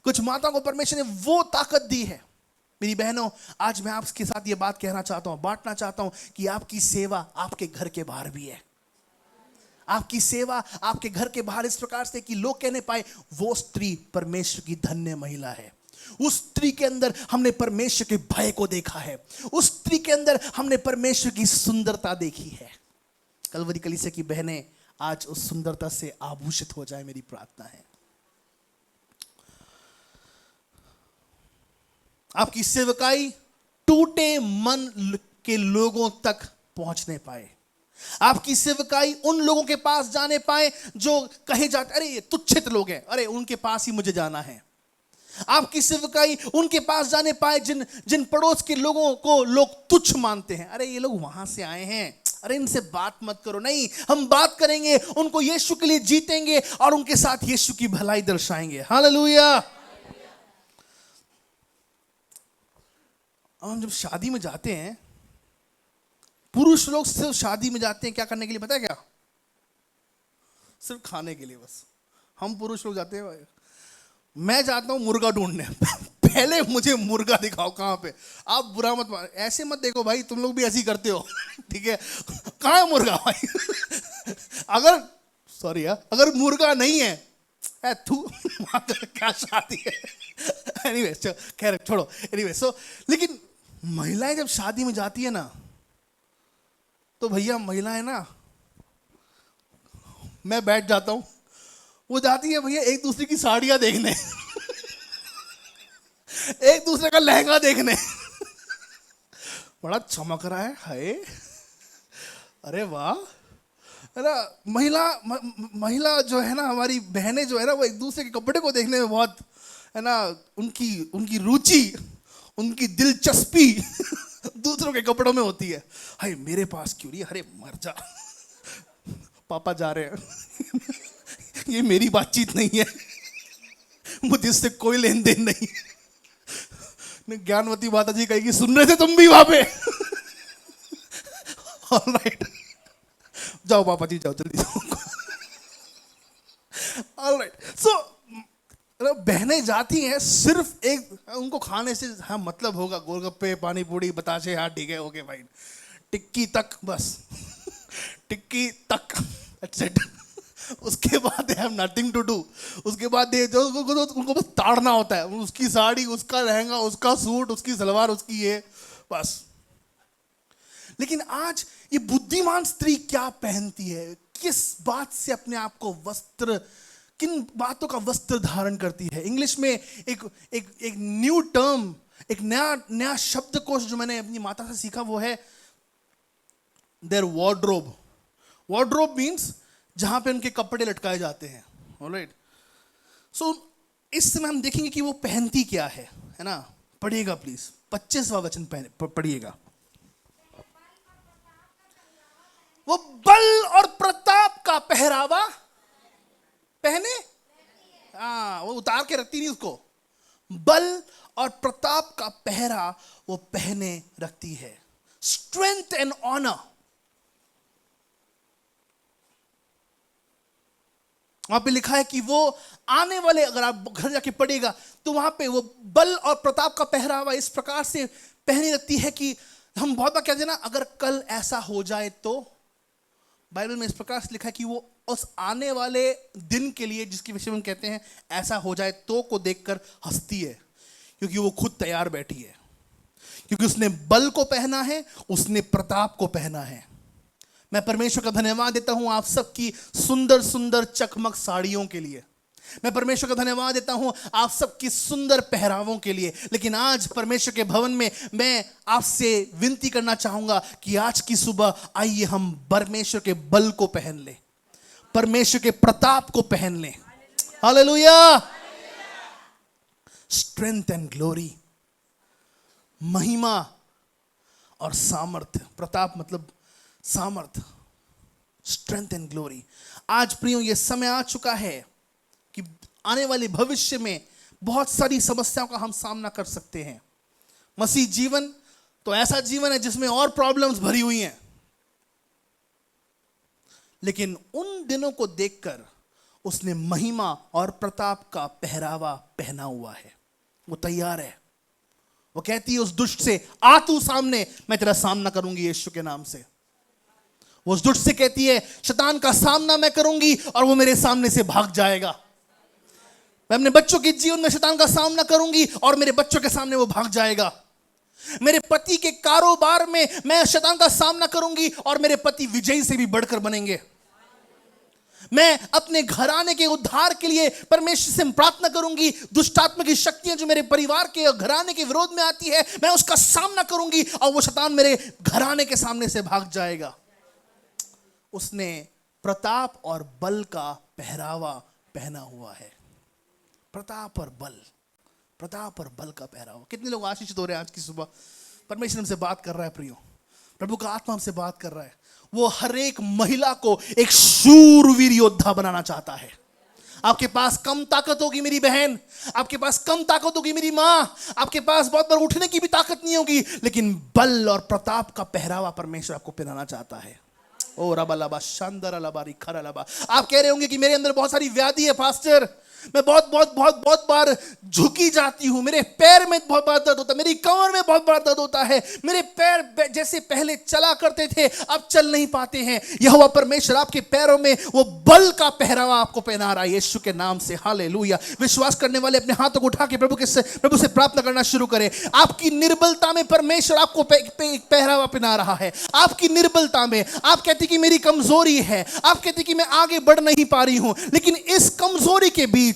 कुछ माता को परमेश्वर ने वो ताकत दी है। मेरी बहनों, आज मैं आपके साथ ये बात कहना चाहता हूं, बांटना चाहता हूं कि आपकी सेवा आपके घर के बाहर भी है। आपकी सेवा आपके घर के बाहर इस प्रकार से कि लोग कहने पाए वो स्त्री परमेश्वर की धन्य महिला है। उस स्त्री के अंदर हमने परमेश्वर के भय को देखा है, उस स्त्री के अंदर हमने परमेश्वर की सुंदरता देखी है। कलवरी कलीसिया की बहनें आज उस सुंदरता से आभूषित हो जाए, मेरी प्रार्थना है। आपकी सेवकाई टूटे मन के लोगों तक पहुंचने पाए। आपकी सेवकाई उन लोगों के पास जाने पाए जो कहे जाते अरे ये तुच्छित लोग हैं, अरे उनके पास ही मुझे जाना है। आपकी सेवकाई उनके पास जाने पाए जिन पड़ोस के लोगों को लोग तुच्छ मानते हैं, अरे ये लोग वहां से आए हैं, अरे इनसे बात मत करो। नहीं, हम बात करेंगे, उनको यीशु के लिए जीतेंगे और उनके साथ यीशु की भलाई दर्शाएंगे। हालेलुया। हम जब शादी में जाते हैं, पुरुष लोग सिर्फ शादी में जाते हैं क्या करने के लिए, पता है क्या? सिर्फ खाने के लिए बस। हम पुरुष लोग जाते हैं, मैं जाता हूं मुर्गा ढूंढने। पहले मुझे मुर्गा दिखाओ कहां पे। आप बुरा मत मान, ऐसे मत देखो भाई, तुम लोग भी ऐसे ही करते हो, ठीक है? कहां है मुर्गा भाई? अगर सॉरी यार, अगर मुर्गा नहीं है तू क्या शादी है? एनीवे खैर छोड़ो। एनीवे लेकिन महिलाएं जब शादी में जाती है ना, तो भैया महिलाएं ना, मैं बैठ जाता हूं, वो जाती है भैया एक दूसरे की साड़ियां देखने, एक दूसरे का लहंगा देखने। बड़ा चमक रहा है, हाय, अरे वाह। है ना, महिला जो है ना, हमारी बहनें जो है ना, वो एक दूसरे के कपड़े को देखने में बहुत, है ना, उनकी रुचि, उनकी दिलचस्पी दूसरों के कपड़ों में होती है। हाय मेरे पास क्यों नहीं, अरे मर जा, पापा जा रहे हैं। ये मेरी बातचीत नहीं है, मुझे इससे कोई लेन देन नहीं। ज्ञानवती माता जी कहेगी सुन रहे थे तुम भी वहां पे? ऑलराइट, जाओ पापा जी जाओ, जल्दी जाओ। ऑलराइट, बहनें जाती हैं सिर्फ एक, उनको खाने से हाँ मतलब होगा, गोलगप्पे, पानी पूरी, बताशे, हाँ ठीक है, ओके फाइन, टिक्की तक, बस टिक्की तक, उसके बाद they have nothing to do. उसके बाद उनको बस ताड़ना होता है, उसकी साड़ी, उसका लहंगा, उसका सूट, उसकी सलवार, उसकी ये, बस। लेकिन आज ये बुद्धिमान स्त्री क्या पहनती है, किस बात से अपने आप को वस्त्र, किन बातों का वस्त्र धारण करती है? इंग्लिश में एक न्यू टर्म, एक नया शब्दकोश जो मैंने अपनी माता से सीखा, वो है देयर वार्डरोब। वार्डरोब मीन्स जहां पे उनके कपड़े लटकाए जाते हैं। ऑलराइट, इस समय हम देखेंगे कि वो पहनती क्या है ना? पढ़िएगा प्लीज, 25वां वचन पढ़िएगा। वो बल और प्रताप का पहरावा पहने, हाँ, वो उतार के रखती नहीं उसको। बल और प्रताप का पहरा वो पहने रखती है। Strength and honour. वहां पे लिखा है कि वो आने वाले, अगर आप घर जाके पढ़ेगा तो वहां पे वो बल और प्रताप का पहरावा इस प्रकार से पहनी रखती है कि हम बहुत बार कहते हैं ना, अगर कल ऐसा हो जाए तो। बाइबल में इस प्रकार से लिखा है कि वो उस आने वाले दिन के लिए, जिसके विषय में हम कहते हैं ऐसा हो जाए तो को देखकर हंसती है, क्योंकि वो खुद तैयार बैठी है, क्योंकि उसने बल को पहना है, उसने प्रताप को पहना है। मैं परमेश्वर का धन्यवाद देता हूं आप सबकी सुंदर सुंदर चकमक साड़ियों के लिए। मैं परमेश्वर का धन्यवाद देता हूं आप सबकी सुंदर पहरावों के लिए। लेकिन आज परमेश्वर के भवन में मैं आपसे विनती करना चाहूंगा कि आज की सुबह आइए हम परमेश्वर के बल को पहन लें, परमेश्वर के प्रताप को पहन लें। हालेलुया। स्ट्रेंथ एंड ग्लोरी, महिमा और सामर्थ्य। प्रताप मतलब सामर्थ्य, स्ट्रेंथ एंड ग्लोरी। आज प्रियो ये समय आ चुका है कि आने वाले भविष्य में बहुत सारी समस्याओं का हम सामना कर सकते हैं। मसीह जीवन तो ऐसा जीवन है जिसमें और प्रॉब्लम्स भरी हुई हैं, लेकिन उन दिनों को देखकर उसने महिमा और प्रताप का पहरावा पहना हुआ है। वो तैयार है। वो कहती है उस दुष्ट से, आ तू सामने, मैं तेरा सामना करूंगी यीशु के नाम से। वो उस दुष्ट से कहती है, शैतान का सामना मैं करूंगी और वो मेरे सामने से भाग जाएगा। मैं अपने बच्चों के जीवन में शैतान का सामना करूंगी और मेरे बच्चों के सामने वो भाग जाएगा। मेरे पति के कारोबार में मैं शैतान का सामना करूंगी और मेरे पति विजयी से भी बढ़कर बनेंगे। मैं अपने घराने के उद्धार के लिए परमेश्वर से प्रार्थना करूंगी। दुष्टात्मा की शक्तियां जो मेरे परिवार के और घराने के विरोध में आती है, मैं उसका सामना करूंगी और वो शैतान मेरे घराने के सामने से भाग जाएगा। उसने प्रताप और बल का पहरावा पहना हुआ है। प्रताप और बल, प्रताप और बल का पहरावा। कितने लोग आशीषित हो रहे हैं आज की सुबह? परमेश्वर हमसे बात कर रहा है प्रियो, प्रभु का आत्मा हमसे बात कर रहा है। वो हर एक महिला को एक शूरवीर योद्धा बनाना चाहता है। आपके पास कम ताकत होगी मेरी बहन, आपके पास कम ताकत होगी मेरी मां, आपके पास बहुत बार उठने की भी ताकत नहीं होगी, लेकिन बल और प्रताप का पहरावा परमेश्वर आपको पहनाना चाहता है। ओ रबा लबा शांदर लबारी खरा लबा। आप कह रहे होंगे कि मेरे अंदर बहुत सारी व्याधि है पास्टर, मैं बहुत बार झुकी जाती हूं, मेरे पैर में बहुत बार दर्द होता है, मेरी कमर में बहुत बार दर्द होता है, मेरे पैर जैसे पहले चला करते थे अब चल नहीं पाते हैं। यहोवा परमेश्वर आपके पैरों में वो बल का पहरावा आपको पहना रहा है यीशु के नाम से। हालेलुया। विश्वास करने वाले अपने हाथों को उठा के प्रभु से प्रार्थना करना शुरू करें। आपकी निर्बलता में परमेश्वर आपको पहरावा पहना रहा है। आपकी निर्बलता में आप कहते कि मेरी कमजोरी है, आप कहते कि मैं आगे बढ़ नहीं पा रही हूं, लेकिन इस कमजोरी के बीच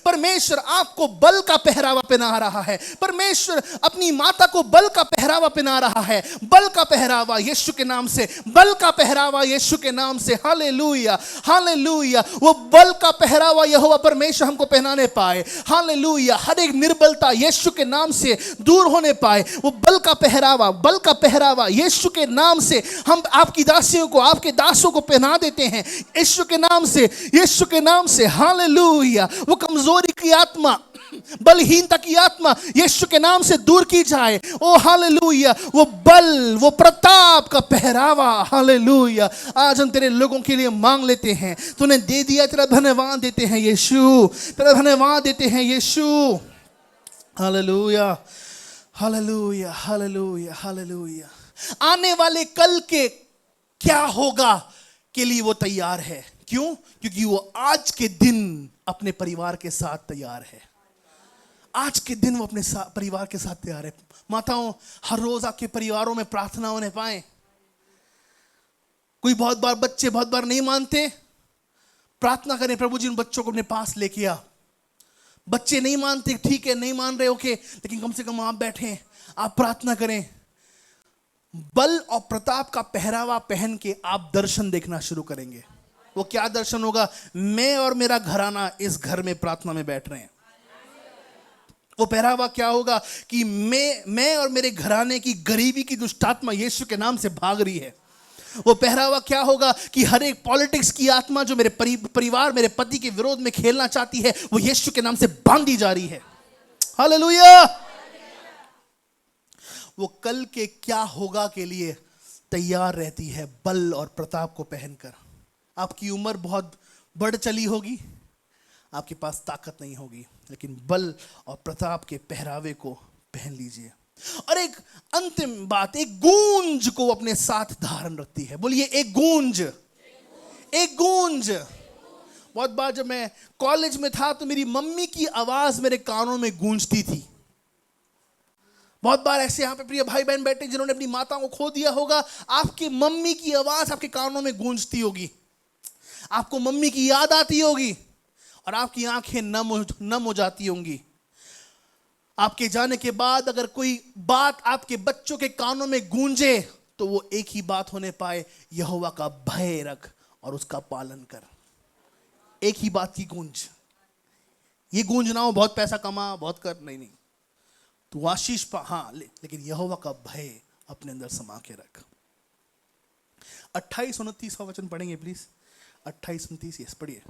परमेश्वर आपको बल का पहरावा पहना रहा है। परमेश्वर अपनी माता को बल का पहरावा पहना रहा है। बल का पहरावा यीशु के नाम से, बल का पहरावा यीशु के नाम से। Hallelujah, hallelujah. वो बल का पहरावा यहोवा परमेश्वर हमको पहनाने पाए। हालेलुया। हर एक निर्बलता यीशु के नाम से दूर होने पाए। वो बल का पहरावा यीशु के नाम से हम आपकी दासियों को, आपके दासों को पहना देते हैं यीशु के नाम से। हालेलुया। वो कमजोरी की आत्मा, बलहीनता की आत्मा यीशु के नाम से दूर की जाए। ओ हालेलुया। वो बल, वो प्रताप का पहरावा। हालेलुया। आज हम तेरे लोगों के लिए मांग लेते हैं। तूने दे दिया, तेरा धन्यवाद देते हैं यीशु, तेरा धन्यवाद देते हैं यीशु। Hallelujah, hallelujah, hallelujah, hallelujah. आने वाले कल के क्या होगा के लिए वो तैयार है। क्यों? क्योंकि वो आज के दिन अपने परिवार के साथ तैयार है। आज के दिन वो अपने परिवार के साथ तैयार है। माताओं, हर रोज आपके परिवारों में प्रार्थना होने पाए। कोई बच्चे बहुत बार नहीं मानते, प्रार्थना करें, प्रभु जी उन बच्चों को अपने पास लेके आ। बच्चे नहीं मानते, ठीक है, नहीं मान रहे, ओके, लेकिन कम से कम आप बैठे, आप प्रार्थना करें। बल और प्रताप का पहरावा पहन के आप दर्शन देखना शुरू करेंगे। वो क्या दर्शन होगा? मैं और मेरा घराना इस घर में प्रार्थना में बैठ रहे हैं। वो पहरावा क्या होगा कि मैं और मेरे घराने की गरीबी की दुष्टात्मा यीशु के नाम से भाग रही है। वो पहरावा क्या होगा कि हर एक पॉलिटिक्स की आत्मा जो मेरे परिवार, मेरे पति के विरोध में खेलना चाहती है, वो यीशु के नाम से बांधी जा रही है। हालेलुया। वो कल के क्या होगा के लिए तैयार रहती है बल और प्रताप को पहनकर। आपकी उम्र बहुत बढ़ चली होगी, आपके पास ताकत नहीं होगी, लेकिन बल और प्रताप के पहरावे को पहन लीजिए। और एक अंतिम बात, एक गूंज को अपने साथ धारण रखती है। बोलिए, एक गूंज, एक गूंज। बहुत बार जब मैं कॉलेज में था तो मेरी मम्मी की आवाज मेरे कानों में गूंजती थी। बहुत बार ऐसे यहाँ पे प्रिय भाई बहन बैठे जिन्होंने अपनी माताओं को खो दिया होगा, आपकी मम्मी की आवाज आपके कानों में गूंजती होगी, आपको मम्मी की याद आती होगी। और आपकी आंखें नम हो जाती होंगी। आपके जाने के बाद अगर कोई बात आपके बच्चों के कानों में गूंजे तो वो एक ही बात होने पाए, यहोवा का भय रख और उसका पालन कर। एक ही बात की गूंज। ये गूंज ना हो बहुत पैसा कमा, बहुत कर, नहीं नहीं, तू आशीष पा, हाँ, लेकिन यहोवा का भय अपने अंदर समा के रख। 28-29 वचन पढ़ेंगे प्लीज। 28-29, यस पढ़िए।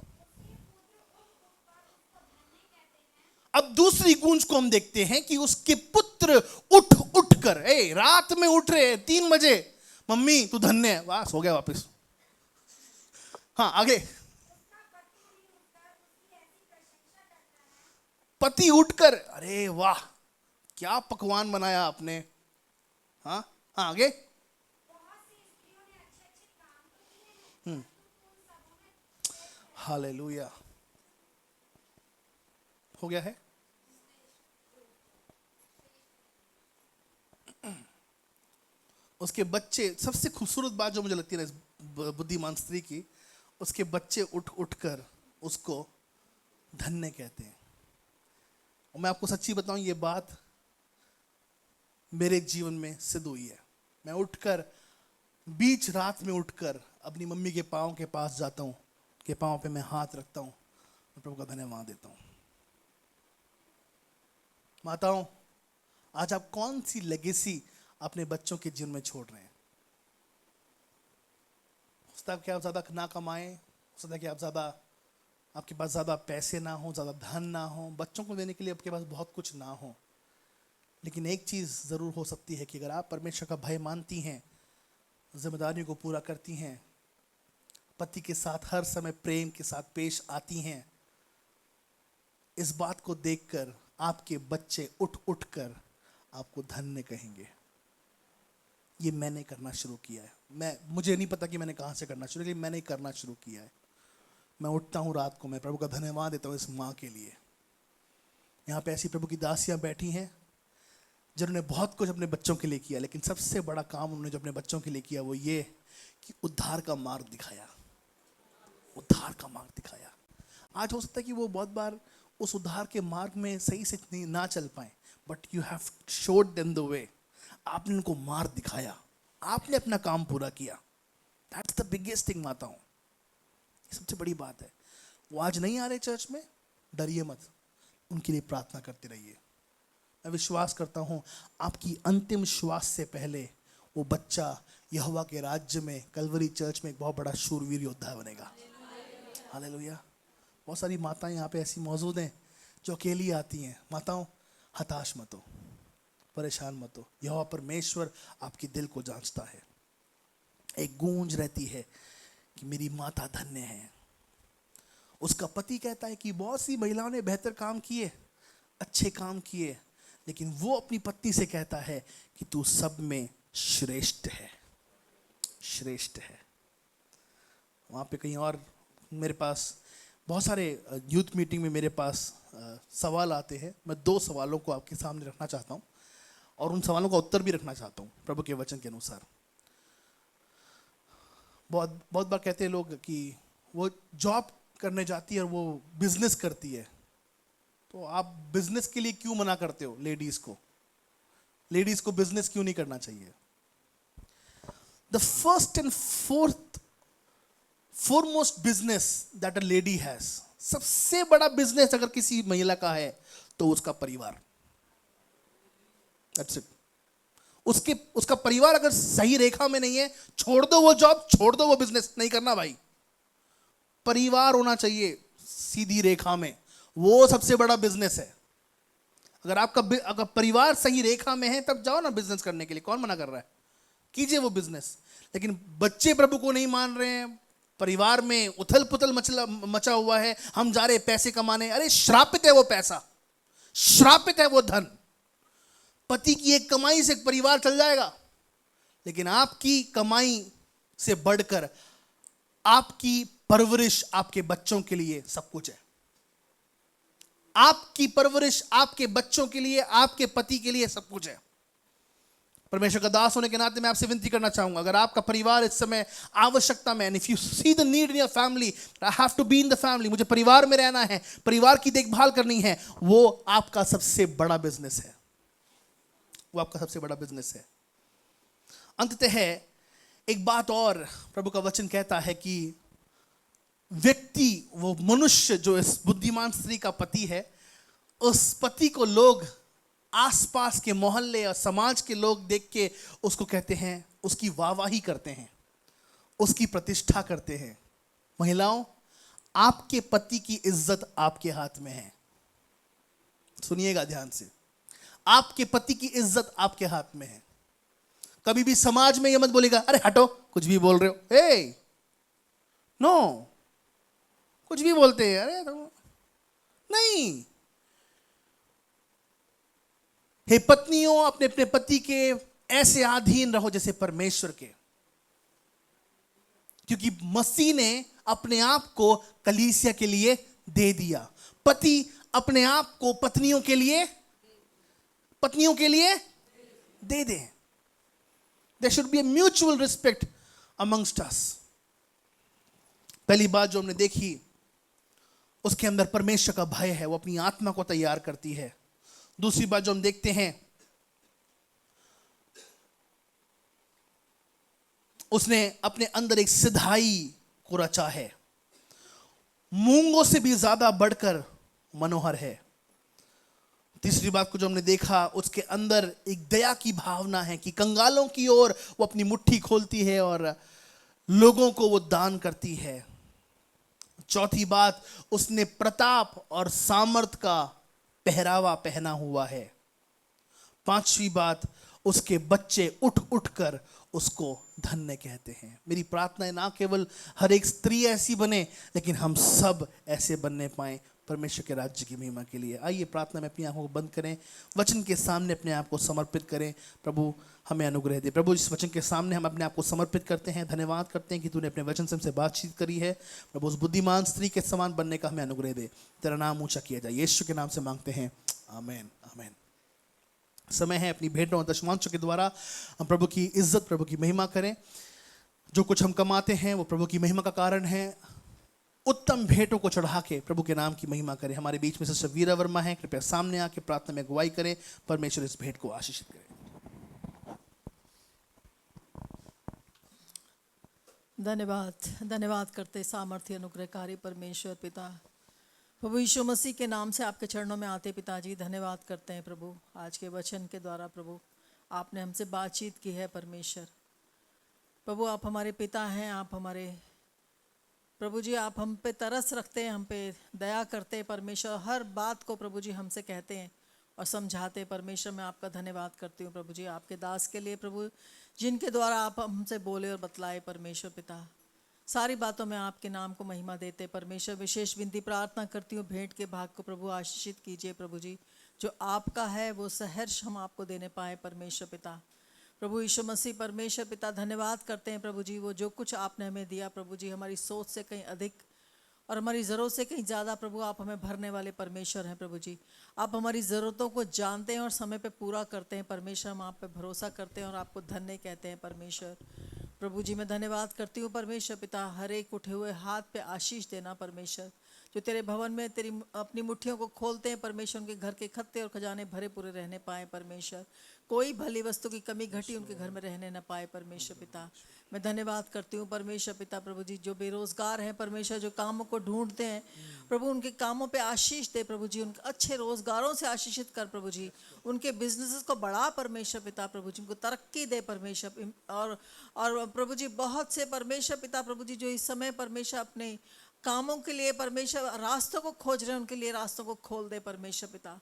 अब दूसरी गूंज को हम देखते हैं कि उसके पुत्र उठ कर, रात में उठ रहे 3 बजे, मम्मी तू धन्य है, वाह सो गया वापस। हाँ आगे। पति उठकर, अरे वाह क्या पकवान बनाया आपने। हाँ हाँ आगे। हालेलुया। हो गया है। उसके बच्चे, सबसे खूबसूरत बात जो मुझे लगती है ना इस बुद्धिमान स्त्री की, उसके बच्चे उठ कर उसको धन्य कहते हैं। और मैं आपको सच्ची बताऊं, ये बात मेरे जीवन में सिद्ध हुई है। मैं उठकर, बीच रात में उठकर अपनी मम्मी के पाँव के पास जाता हूं, के पाँव पे मैं हाथ रखता हूं, प्रभु का धन्यवाद देता हूं। माताओं, आज आप कौन सी लेगेसी अपने बच्चों के जीवन में छोड़ रहे हैं? हो सकता है कि आप ज्यादा ना कमाएं, हो सकता है कि आप ज्यादा, आपके पास ज्यादा पैसे ना हो, ज्यादा धन ना हो, बच्चों को देने के लिए आपके पास बहुत कुछ ना हो, लेकिन एक चीज जरूर हो सकती है कि अगर आप परमेश्वर का भय मानती हैं, जिम्मेदारियों को पूरा करती हैं, पति के साथ हर समय प्रेम के साथ पेश आती हैं, इस बात को देखकर आपके बच्चे उठ कर आपको धन्य कहेंगे। ये मैंने करना शुरू किया है। मुझे नहीं पता कि मैंने कहां से करना शुरू किया, मैंने करना शुरू किया है। मैं उठता हूं रात को, मैं प्रभु का धन्यवाद देता हूं इस माँ के लिए। यहाँ पे ऐसी प्रभु की दासियां बैठी हैं जिन्होंने बहुत कुछ अपने बच्चों के लिए किया, लेकिन सबसे बड़ा काम उन्होंने जो अपने बच्चों के लिए किया वो ये कि उद्धार का मार्ग दिखाया। उद्धार का मार्ग दिखाया। आज हो सकता है कि वो बहुत बार उस उद्धार के मार्ग में सही से ना चल पाए, but you have showed them the way. आपने उनको मार्ग दिखाया, आपने अपना काम पूरा किया। दैट्स द बिगेस्ट थिंग माताओं, ये सबसे बड़ी बात है। वो आज नहीं आ रहे चर्च में, डरिए मत, उनके लिए प्रार्थना करते रहिए। मैं विश्वास करता हूं आपकी अंतिम श्वास से पहले वो बच्चा यहोवा के राज्य में, कलवरी चर्च में एक बहुत बड़ा शूरवीर योद्धा बनेगा। हालेलुया। बहुत सारी माताएं यहाँ पे ऐसी मौजूद हैं जो अकेली आती हैं। माताओं, हताश मत हो, परेशान मत हो। यहोवा परमेश्वर आपके दिल को जांचता है। एक गूंज रहती है कि मेरी माता धन्य है। उसका पति कहता है कि बहुत सी महिलाओं ने बेहतर काम किए, अच्छे काम किए, लेकिन वो अपनी पत्नी से कहता है कि तू सब में श्रेष्ठ है, श्रेष्ठ है। वहाँ पे कहीं और मेरे पास बहुत सारे यूथ मीटिंग में मेरे पास सवाल आते हैं। मैं 2 सवालों को आपके सामने रखना चाहता हूँ और उन सवालों का उत्तर भी रखना चाहता हूँ प्रभु के वचन के अनुसार। बहुत बार कहते हैं लोग कि वो जॉब करने जाती है और वो बिजनेस करती है, तो आप बिजनेस के लिए क्यों मना करते हो लेडीज को? लेडीज को बिजनेस क्यों नहीं करना चाहिए? The first and foremost business that a lady has, सबसे बड़ा बिजनेस अगर किसी महिला का है तो उसका परिवार। That's it. उसका परिवार अगर सही रेखा में नहीं है, छोड़ दो वो जॉब, छोड़ दो वो बिजनेस, नहीं करना भाई। परिवार होना चाहिए सीधी रेखा में, वो सबसे बड़ा बिजनेस है। अगर परिवार सही रेखा में है तब जाओ ना बिजनेस करने के लिए, कौन मना कर रहा है? कीजिए वो बिजनेस। लेकिन बच्चे प्रभु को नहीं मान रहे हैं, परिवार में उथल पुथल मचा हुआ है, हम जा रहे पैसे कमाने। अरे श्रापित है वो पैसा, श्रापित है वो धन। पति की एक कमाई से एक परिवार चल जाएगा, लेकिन आपकी कमाई से बढ़कर आपकी परवरिश आपके बच्चों के लिए सब कुछ है। आपकी परवरिश आपके बच्चों के लिए, आपके पति के लिए सब कुछ है। परमेश्वर का दास होने के नाते मैं आपसे विनती करना चाहूंगा, अगर आपका परिवार इस समय आवश्यकता में, if you see the need in your family, I have to be in the family, मुझे परिवार में रहना है, परिवार की देखभाल करनी है, वो आपका सबसे बड़ा बिजनेस है, वो आपका सबसे बड़ा बिजनेस है। अंततः एक बात और प्रभु का वचन कहता है कि व्यक्ति, वो मनुष्य जो इस बुद्धिमान स्त्री का पति है, उस पति को लोग, आसपास के मोहल्ले और समाज के लोग देख के उसको कहते हैं, उसकी वाहवाही करते हैं, उसकी प्रतिष्ठा करते हैं। महिलाओं, आपके पति की इज्जत आपके हाथ में है। सुनिएगा ध्यान से, आपके पति की इज्जत आपके हाथ में है। कभी भी समाज में ये मत बोलेगा, अरे हटो, कुछ भी बोल रहे हो, ए नो, कुछ भी बोलते हैं, अरे नहीं। हे पत्नियों, अपने अपने पति के ऐसे अधीन रहो जैसे परमेश्वर के, क्योंकि मसीह ने अपने आप को कलीसिया के लिए दे दिया। पति अपने आप को पत्नियों के लिए दे दे। There should be a mutual respect amongst us. पहली बात जो हमने देखी, उसके अंदर परमेश्वर का भय है, वो अपनी आत्मा को तैयार करती है। दूसरी बात जो हम देखते हैं, उसने अपने अंदर एक सिधाई को रचा है, मूंगों से भी ज्यादा बढ़कर मनोहर है। तीसरी बात को जो हमने देखा, उसके अंदर एक दया की भावना है कि कंगालों की ओर वो अपनी मुट्ठी खोलती है और लोगों को वो दान करती है। चौथी बात, उसने प्रताप और सामर्थ का पहरावा पहना हुआ है। पांचवी बात, उसके बच्चे उठ उठ कर उसको धन्य कहते हैं। मेरी प्रार्थना है ना केवल हर एक स्त्री ऐसी बने, लेकिन हम सब ऐसे बनने पाए परमेश्वर के राज्य की महिमा के लिए। आइए प्रार्थना में अपनी आंखों को बंद करें, वचन के सामने अपने आप को समर्पित करें। प्रभु हमें अनुग्रह दे। प्रभु, इस वचन के सामने हम अपने आप को समर्पित करते हैं। धन्यवाद करते हैं कि तूने अपने वचन से हमसे बातचीत करी है। प्रभु, उस बुद्धिमान स्त्री के समान बनने का हमें अनुग्रह दे। तेरा नाम ऊंचा किया जाए, यीशु के नाम से मांगते हैं, आमीन आमीन। समय है अपनी भेंटों और दशमांशों के द्वारा हम प्रभु की इज्जत, प्रभु की महिमा करें। जो कुछ हम कमाते हैं वो प्रभु की महिमा का कारण है। उत्तम भेंटों को चढ़ा के प्रभु के नाम की महिमा करें। हमारे बीच में सिस्टर वीरा वर्मा है, कृपया सामने आके प्रार्थना में अगुवाई करें। परमेश्वर इस भेंट को आशीषित करे। धन्यवाद करते सामर्थ्य अनुग्रहकारी परमेश्वर पिता, प्रभु यीशु मसीह के नाम से आपके चरणों में आते पिताजी धन्यवाद करते हैं प्रभु। आज के वचन के द्वारा प्रभु आपने हमसे बातचीत की है परमेश्वर। प्रभु आप हमारे पिता हैं, आप हमारे प्रभु जी, आप हम पे तरस रखते हैं, हम पे दया करते हैं परमेश्वर। हर बात को प्रभु जी हमसे कहते हैं और समझाते हैं परमेश्वर। मैं आपका धन्यवाद करती हूँ प्रभु जी, आपके दास के लिए प्रभु, जिनके द्वारा आप हमसे बोले और बतलाए परमेश्वर पिता। सारी बातों में आपके नाम को महिमा देते परमेश्वर। विशेष विनती प्रार्थना करती हूँ, भेंट के भाग को प्रभु आशीषित कीजिए प्रभु जी। जो आपका है वो सहर्ष हम आपको देने पाए परमेश्वर पिता। प्रभु यीशु मसीह परमेश्वर पिता धन्यवाद करते हैं प्रभु जी, वो जो कुछ आपने हमें दिया प्रभु जी, हमारी सोच से कहीं अधिक और हमारी ज़रूरत से कहीं ज़्यादा प्रभु आप हमें भरने वाले परमेश्वर हैं प्रभु जी। आप हमारी ज़रूरतों को जानते हैं और समय पे पूरा करते हैं परमेश्वर। हम आप पे भरोसा करते हैं और आपको धन्य कहते हैं परमेश्वर। प्रभु जी मैं धन्यवाद करती हूँ परमेश्वर पिता, हर एक उठे हुए हाथ पे आशीष देना परमेश्वर। जो तेरे भवन में तेरी अपनी मुट्ठियों को खोलते हैं परमेश्वर, उनके घर के खत्ते और खजाने भरे पूरे रहने पाए परमेश्वर। कोई भली वस्तु की कमी घटी उनके घर में रहने न पाए परमेश्वर पिता। मैं धन्यवाद करती हूँ परमेश्वर पिता प्रभु जी, जो बेरोजगार हैं परमेश्वर, जो कामों को ढूंढते हैं प्रभु, उनके कामों पे आशीष दे प्रभु जी। उनके अच्छे रोजगारों से आशीषित कर प्रभु जी। उनके बिजनेसेस को बढ़ा परमेश्वर पिता प्रभु जी, उनको तरक्की दे परमेश्वर। और प्रभु जी बहुत से परमेश्वर पिता प्रभु जी जो इस समय परमेश्वर अपने कामों के लिए परमेश्वर रास्तों को खोज रहे हैं, उनके लिए रास्तों को खोल दे परमेश्वर पिता।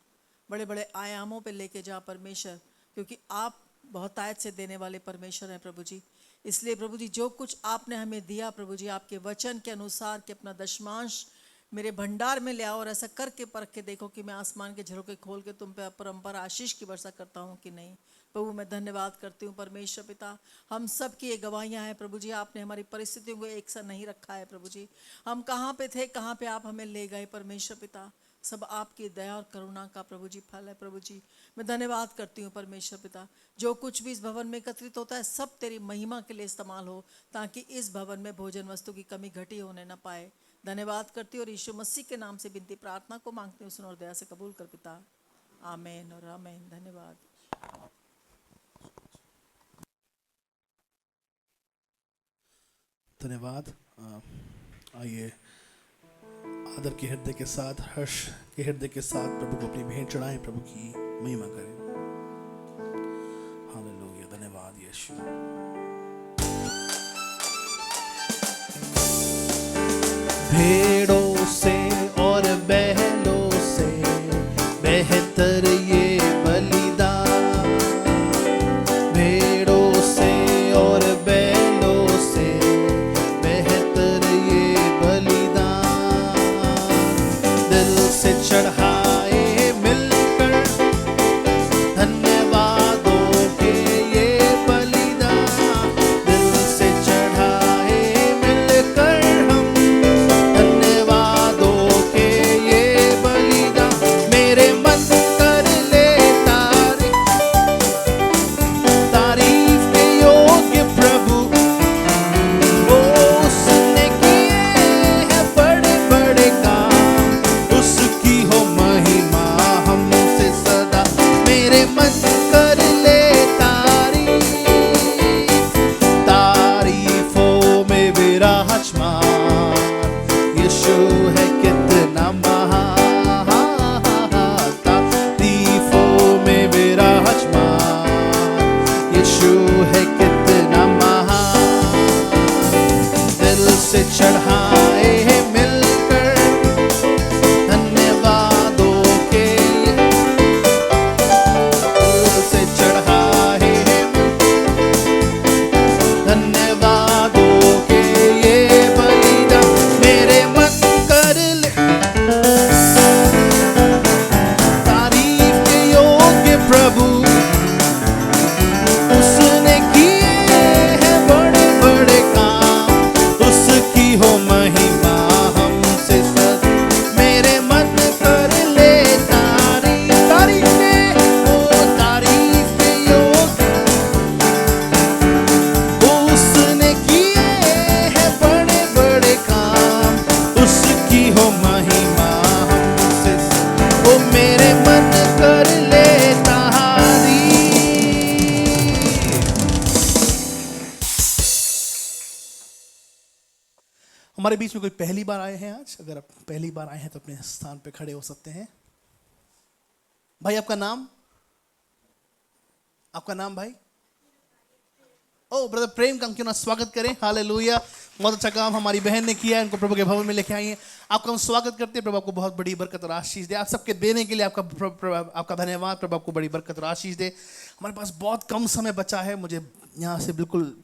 बड़े बड़े आयामों पे लेके जा परमेश्वर, क्योंकि आप बहुत आयत से देने वाले परमेश्वर हैं प्रभु जी। इसलिए प्रभु जी जो कुछ आपने हमें दिया प्रभु जी, आपके वचन के अनुसार कि अपना दशमांश मेरे भंडार में ले आओ और ऐसा करके परख के देखो कि मैं आसमान के झरोके खोल के तुम पे अपरंपार आशीष की वर्षा करता हूँ कि नहीं। प्रभु मैं धन्यवाद करती हूँ परमेश्वर पिता। हम सब की ये गवाहियाँ हैं प्रभु जी, आपने हमारी परिस्थितियों को एक सा नहीं रखा है प्रभु जी। हम कहाँ पे थे, कहाँ पे आप हमें ले गए परमेश्वर पिता। सब आपकी दया और करुणा का प्रभु जी फल है। प्रभु जी मैं धन्यवाद करती हूँ परमेश्वर पिता, जो कुछ भी इस भवन में एकत्रित होता है सब तेरी महिमा के लिए इस्तेमाल हो, ताकि इस भवन में भोजन वस्तु की कमी घटी होने न पाए। धन्यवाद करती हूँ और यीशु मसीह के नाम से विनती प्रार्थना को मांगती हूँ, सुन और दया से कबूल कर पिता। आमीन और आमीन। धन्यवाद। धन्यवाद। आइए आदर के हृदय के साथ, हर्ष के हृदय के साथ प्रभु को अपनी भेंट चढ़ाएं, प्रभु की महिमा करें। हालेलुया। धन्यवाद यीशु। भेड़ों से और बैलों से बेहतर ये बलिदान, भेड़ों से और बैलों से बेहतर ये बलिदान, दिल से चढ़ाए मिलकर धन्यवादों के ये बलिदान, दिल से चढ़ाए मिलकर हम धन्यवादों के ये बलिदान। मेरे मन कर ले तारीफ के योग्य प्रभु, वो उसने किए हैं बड़े बड़े काम, उसकी हो महिमा हमसे सदा। मेरे मन कर ले तारीफों में विराजमान, यीशु है कितना महान, तारीफों में विराजमान, यीशु है कितना महान, दिल से चढ़ाए हैं मिलकर धन्यवादों के, दिल से चढ़ाए हैं धन्यवादों के ये बलिदान। मेरे मन कर ले तारीफ के योग्य प्रभु, उसने किए हैं बड़े बड़े काम, उसकी हो महिमा हमसे सदा। मेरे मन कर ले तारीफ के योग्य, उसने किए हैं बड़े बड़े काम, उसकी हो महिमा हमसे सदा। ओ मेरे मन कर ले तारीफ। हमारे बीच में कोई पहली बार आए हैं आज? अगर आप पहली बार आए हैं तो अपने स्थान पे खड़े हो सकते हैं। भाई आपका नाम? आपका नाम भाई? ओ ब्रदर प्रेम का हम क्यों ना स्वागत करें। हालेलुया। बहुत अच्छा काम हमारी बहन ने किया है, इनको प्रभु के भवन में लेके आई हैं। आपका हम स्वागत करते हैं। प्रभु आपको बहुत बड़ी बरकत और आशीष दे। आप सबके देने के लिए आपका धन्यवाद। प्रभु आपको बड़ी बरकत और आशीष दे। हमारे पास बहुत कम समय बचा है, मुझे यहाँ से बिल्कुल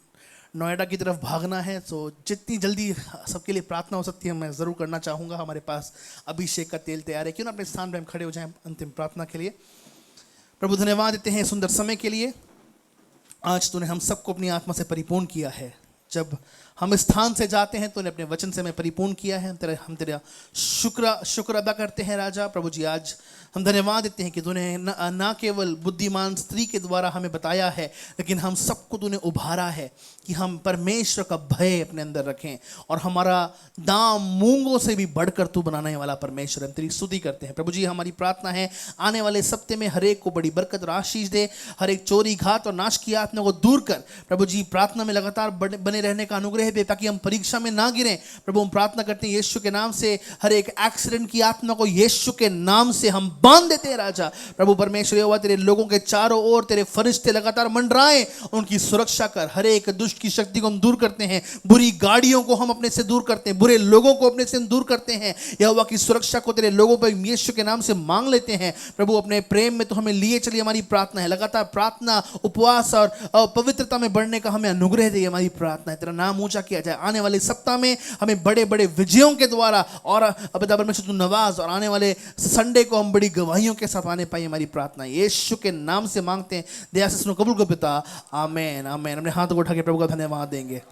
नोएडा की तरफ भागना है, तो जितनी जल्दी सबके लिए प्रार्थना हो सकती है मैं ज़रूर करना चाहूँगा। हमारे पास अभिषेक का तेल तैयार है, क्यों ना अपने स्थान पर हम खड़े हो जाएं अंतिम प्रार्थना के लिए। प्रभु धन्यवाद देते हैं सुंदर समय के लिए। आज तूने हम सबको अपनी आत्मा से परिपूर्ण किया है। जब हम इस स्थान से जाते हैं तो उन्हें अपने वचन से हमें परिपूर्ण किया है। हम तेरा शुक्र अदा करते हैं राजा। प्रभु जी आज हम धन्यवाद देते हैं कि तूने ना केवल बुद्धिमान स्त्री के द्वारा हमें बताया है, लेकिन हम सबको तूने उभारा है कि हम परमेश्वर का भय अपने अंदर रखें और हमारा दाम मूंगों से भी बढ़कर तू बनाने वाला परमेश्वर। हम तेरी स्तुति करते हैं प्रभु जी। हमारी प्रार्थना है आने वाले सप्ते में हर एक को बड़ी बरकत और आशीष दे। हर एक चोरी घात और नाश की आत्मा को दूर कर प्रभु जी। प्रार्थना में लगातार बने रहने का अनुग्रह दे ताकि हम परीक्षा में ना गिरें। प्रभु हम प्रार्थना करते हैं यीशु के नाम से हर एक एक्सीडेंट की आत्मा को यीशु के नाम से हम बांध देते हैं राजा। प्रभु परमेश्वर यहोवा तेरे लोगों के चारों ओर तेरे फरिश्ते लगातार मंडराएं, उनकी सुरक्षा कर। हर एक दुष्ट की शक्ति को हम दूर करते हैं, बुरी गाड़ियों को हम अपने से दूर करते हैं, बुरे लोगों को अपने से दूर करते हैं। यहोवा की सुरक्षा को तेरे लोगों पर यीशु के नाम से मांग लेते हैं। प्रभु अपने प्रेम में तो हमें लिए चलिए। हमारी प्रार्थना है लगातार प्रार्थना उपवास और पवित्रता में बढ़ने का हमें अनुग्रह दे। हमारी प्रार्थना है तेरा नाम ऊंचा किया जाए। आने वाले सप्ताह में हमें बड़े बड़े विजयों के द्वारा और पिता परमेश्वर तू नवाज, और आने वाले संडे को हम बड़ी गवाहियों के साथ आने पाए। हमारी प्रार्थना यीशु के नाम से मांगते हैं, दया से सुनो, कबूल को पिता। आमीन आमीन। अपने हाथों को उठा के प्रभु का धन्यवाद देंगे।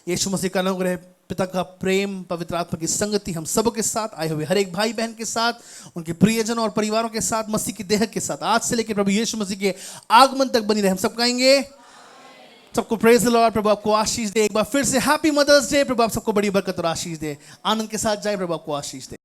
यीशु मसीह का अनुग्रह पिता का प्रेम, पवित्र आत्मा की संगति हम सब के साथ आए हुए हर एक भाई बहन के साथ, उनके प्रियजन और परिवारों के साथ, मसीह की देह के साथ आज से लेकर प्रभु यीशु मसीह के आगमन तक बनी रहे। हम सब कहेंगे सबको प्रेज द लॉर्ड। प्रभु आपको आशीष दे। एक बार फिर से हैप्पी मदर्स डे। प्रभु आप सबको बड़ी बरकत और आशीष दे। आनंद के साथ जाए। प्रभु आपको आशीष दे।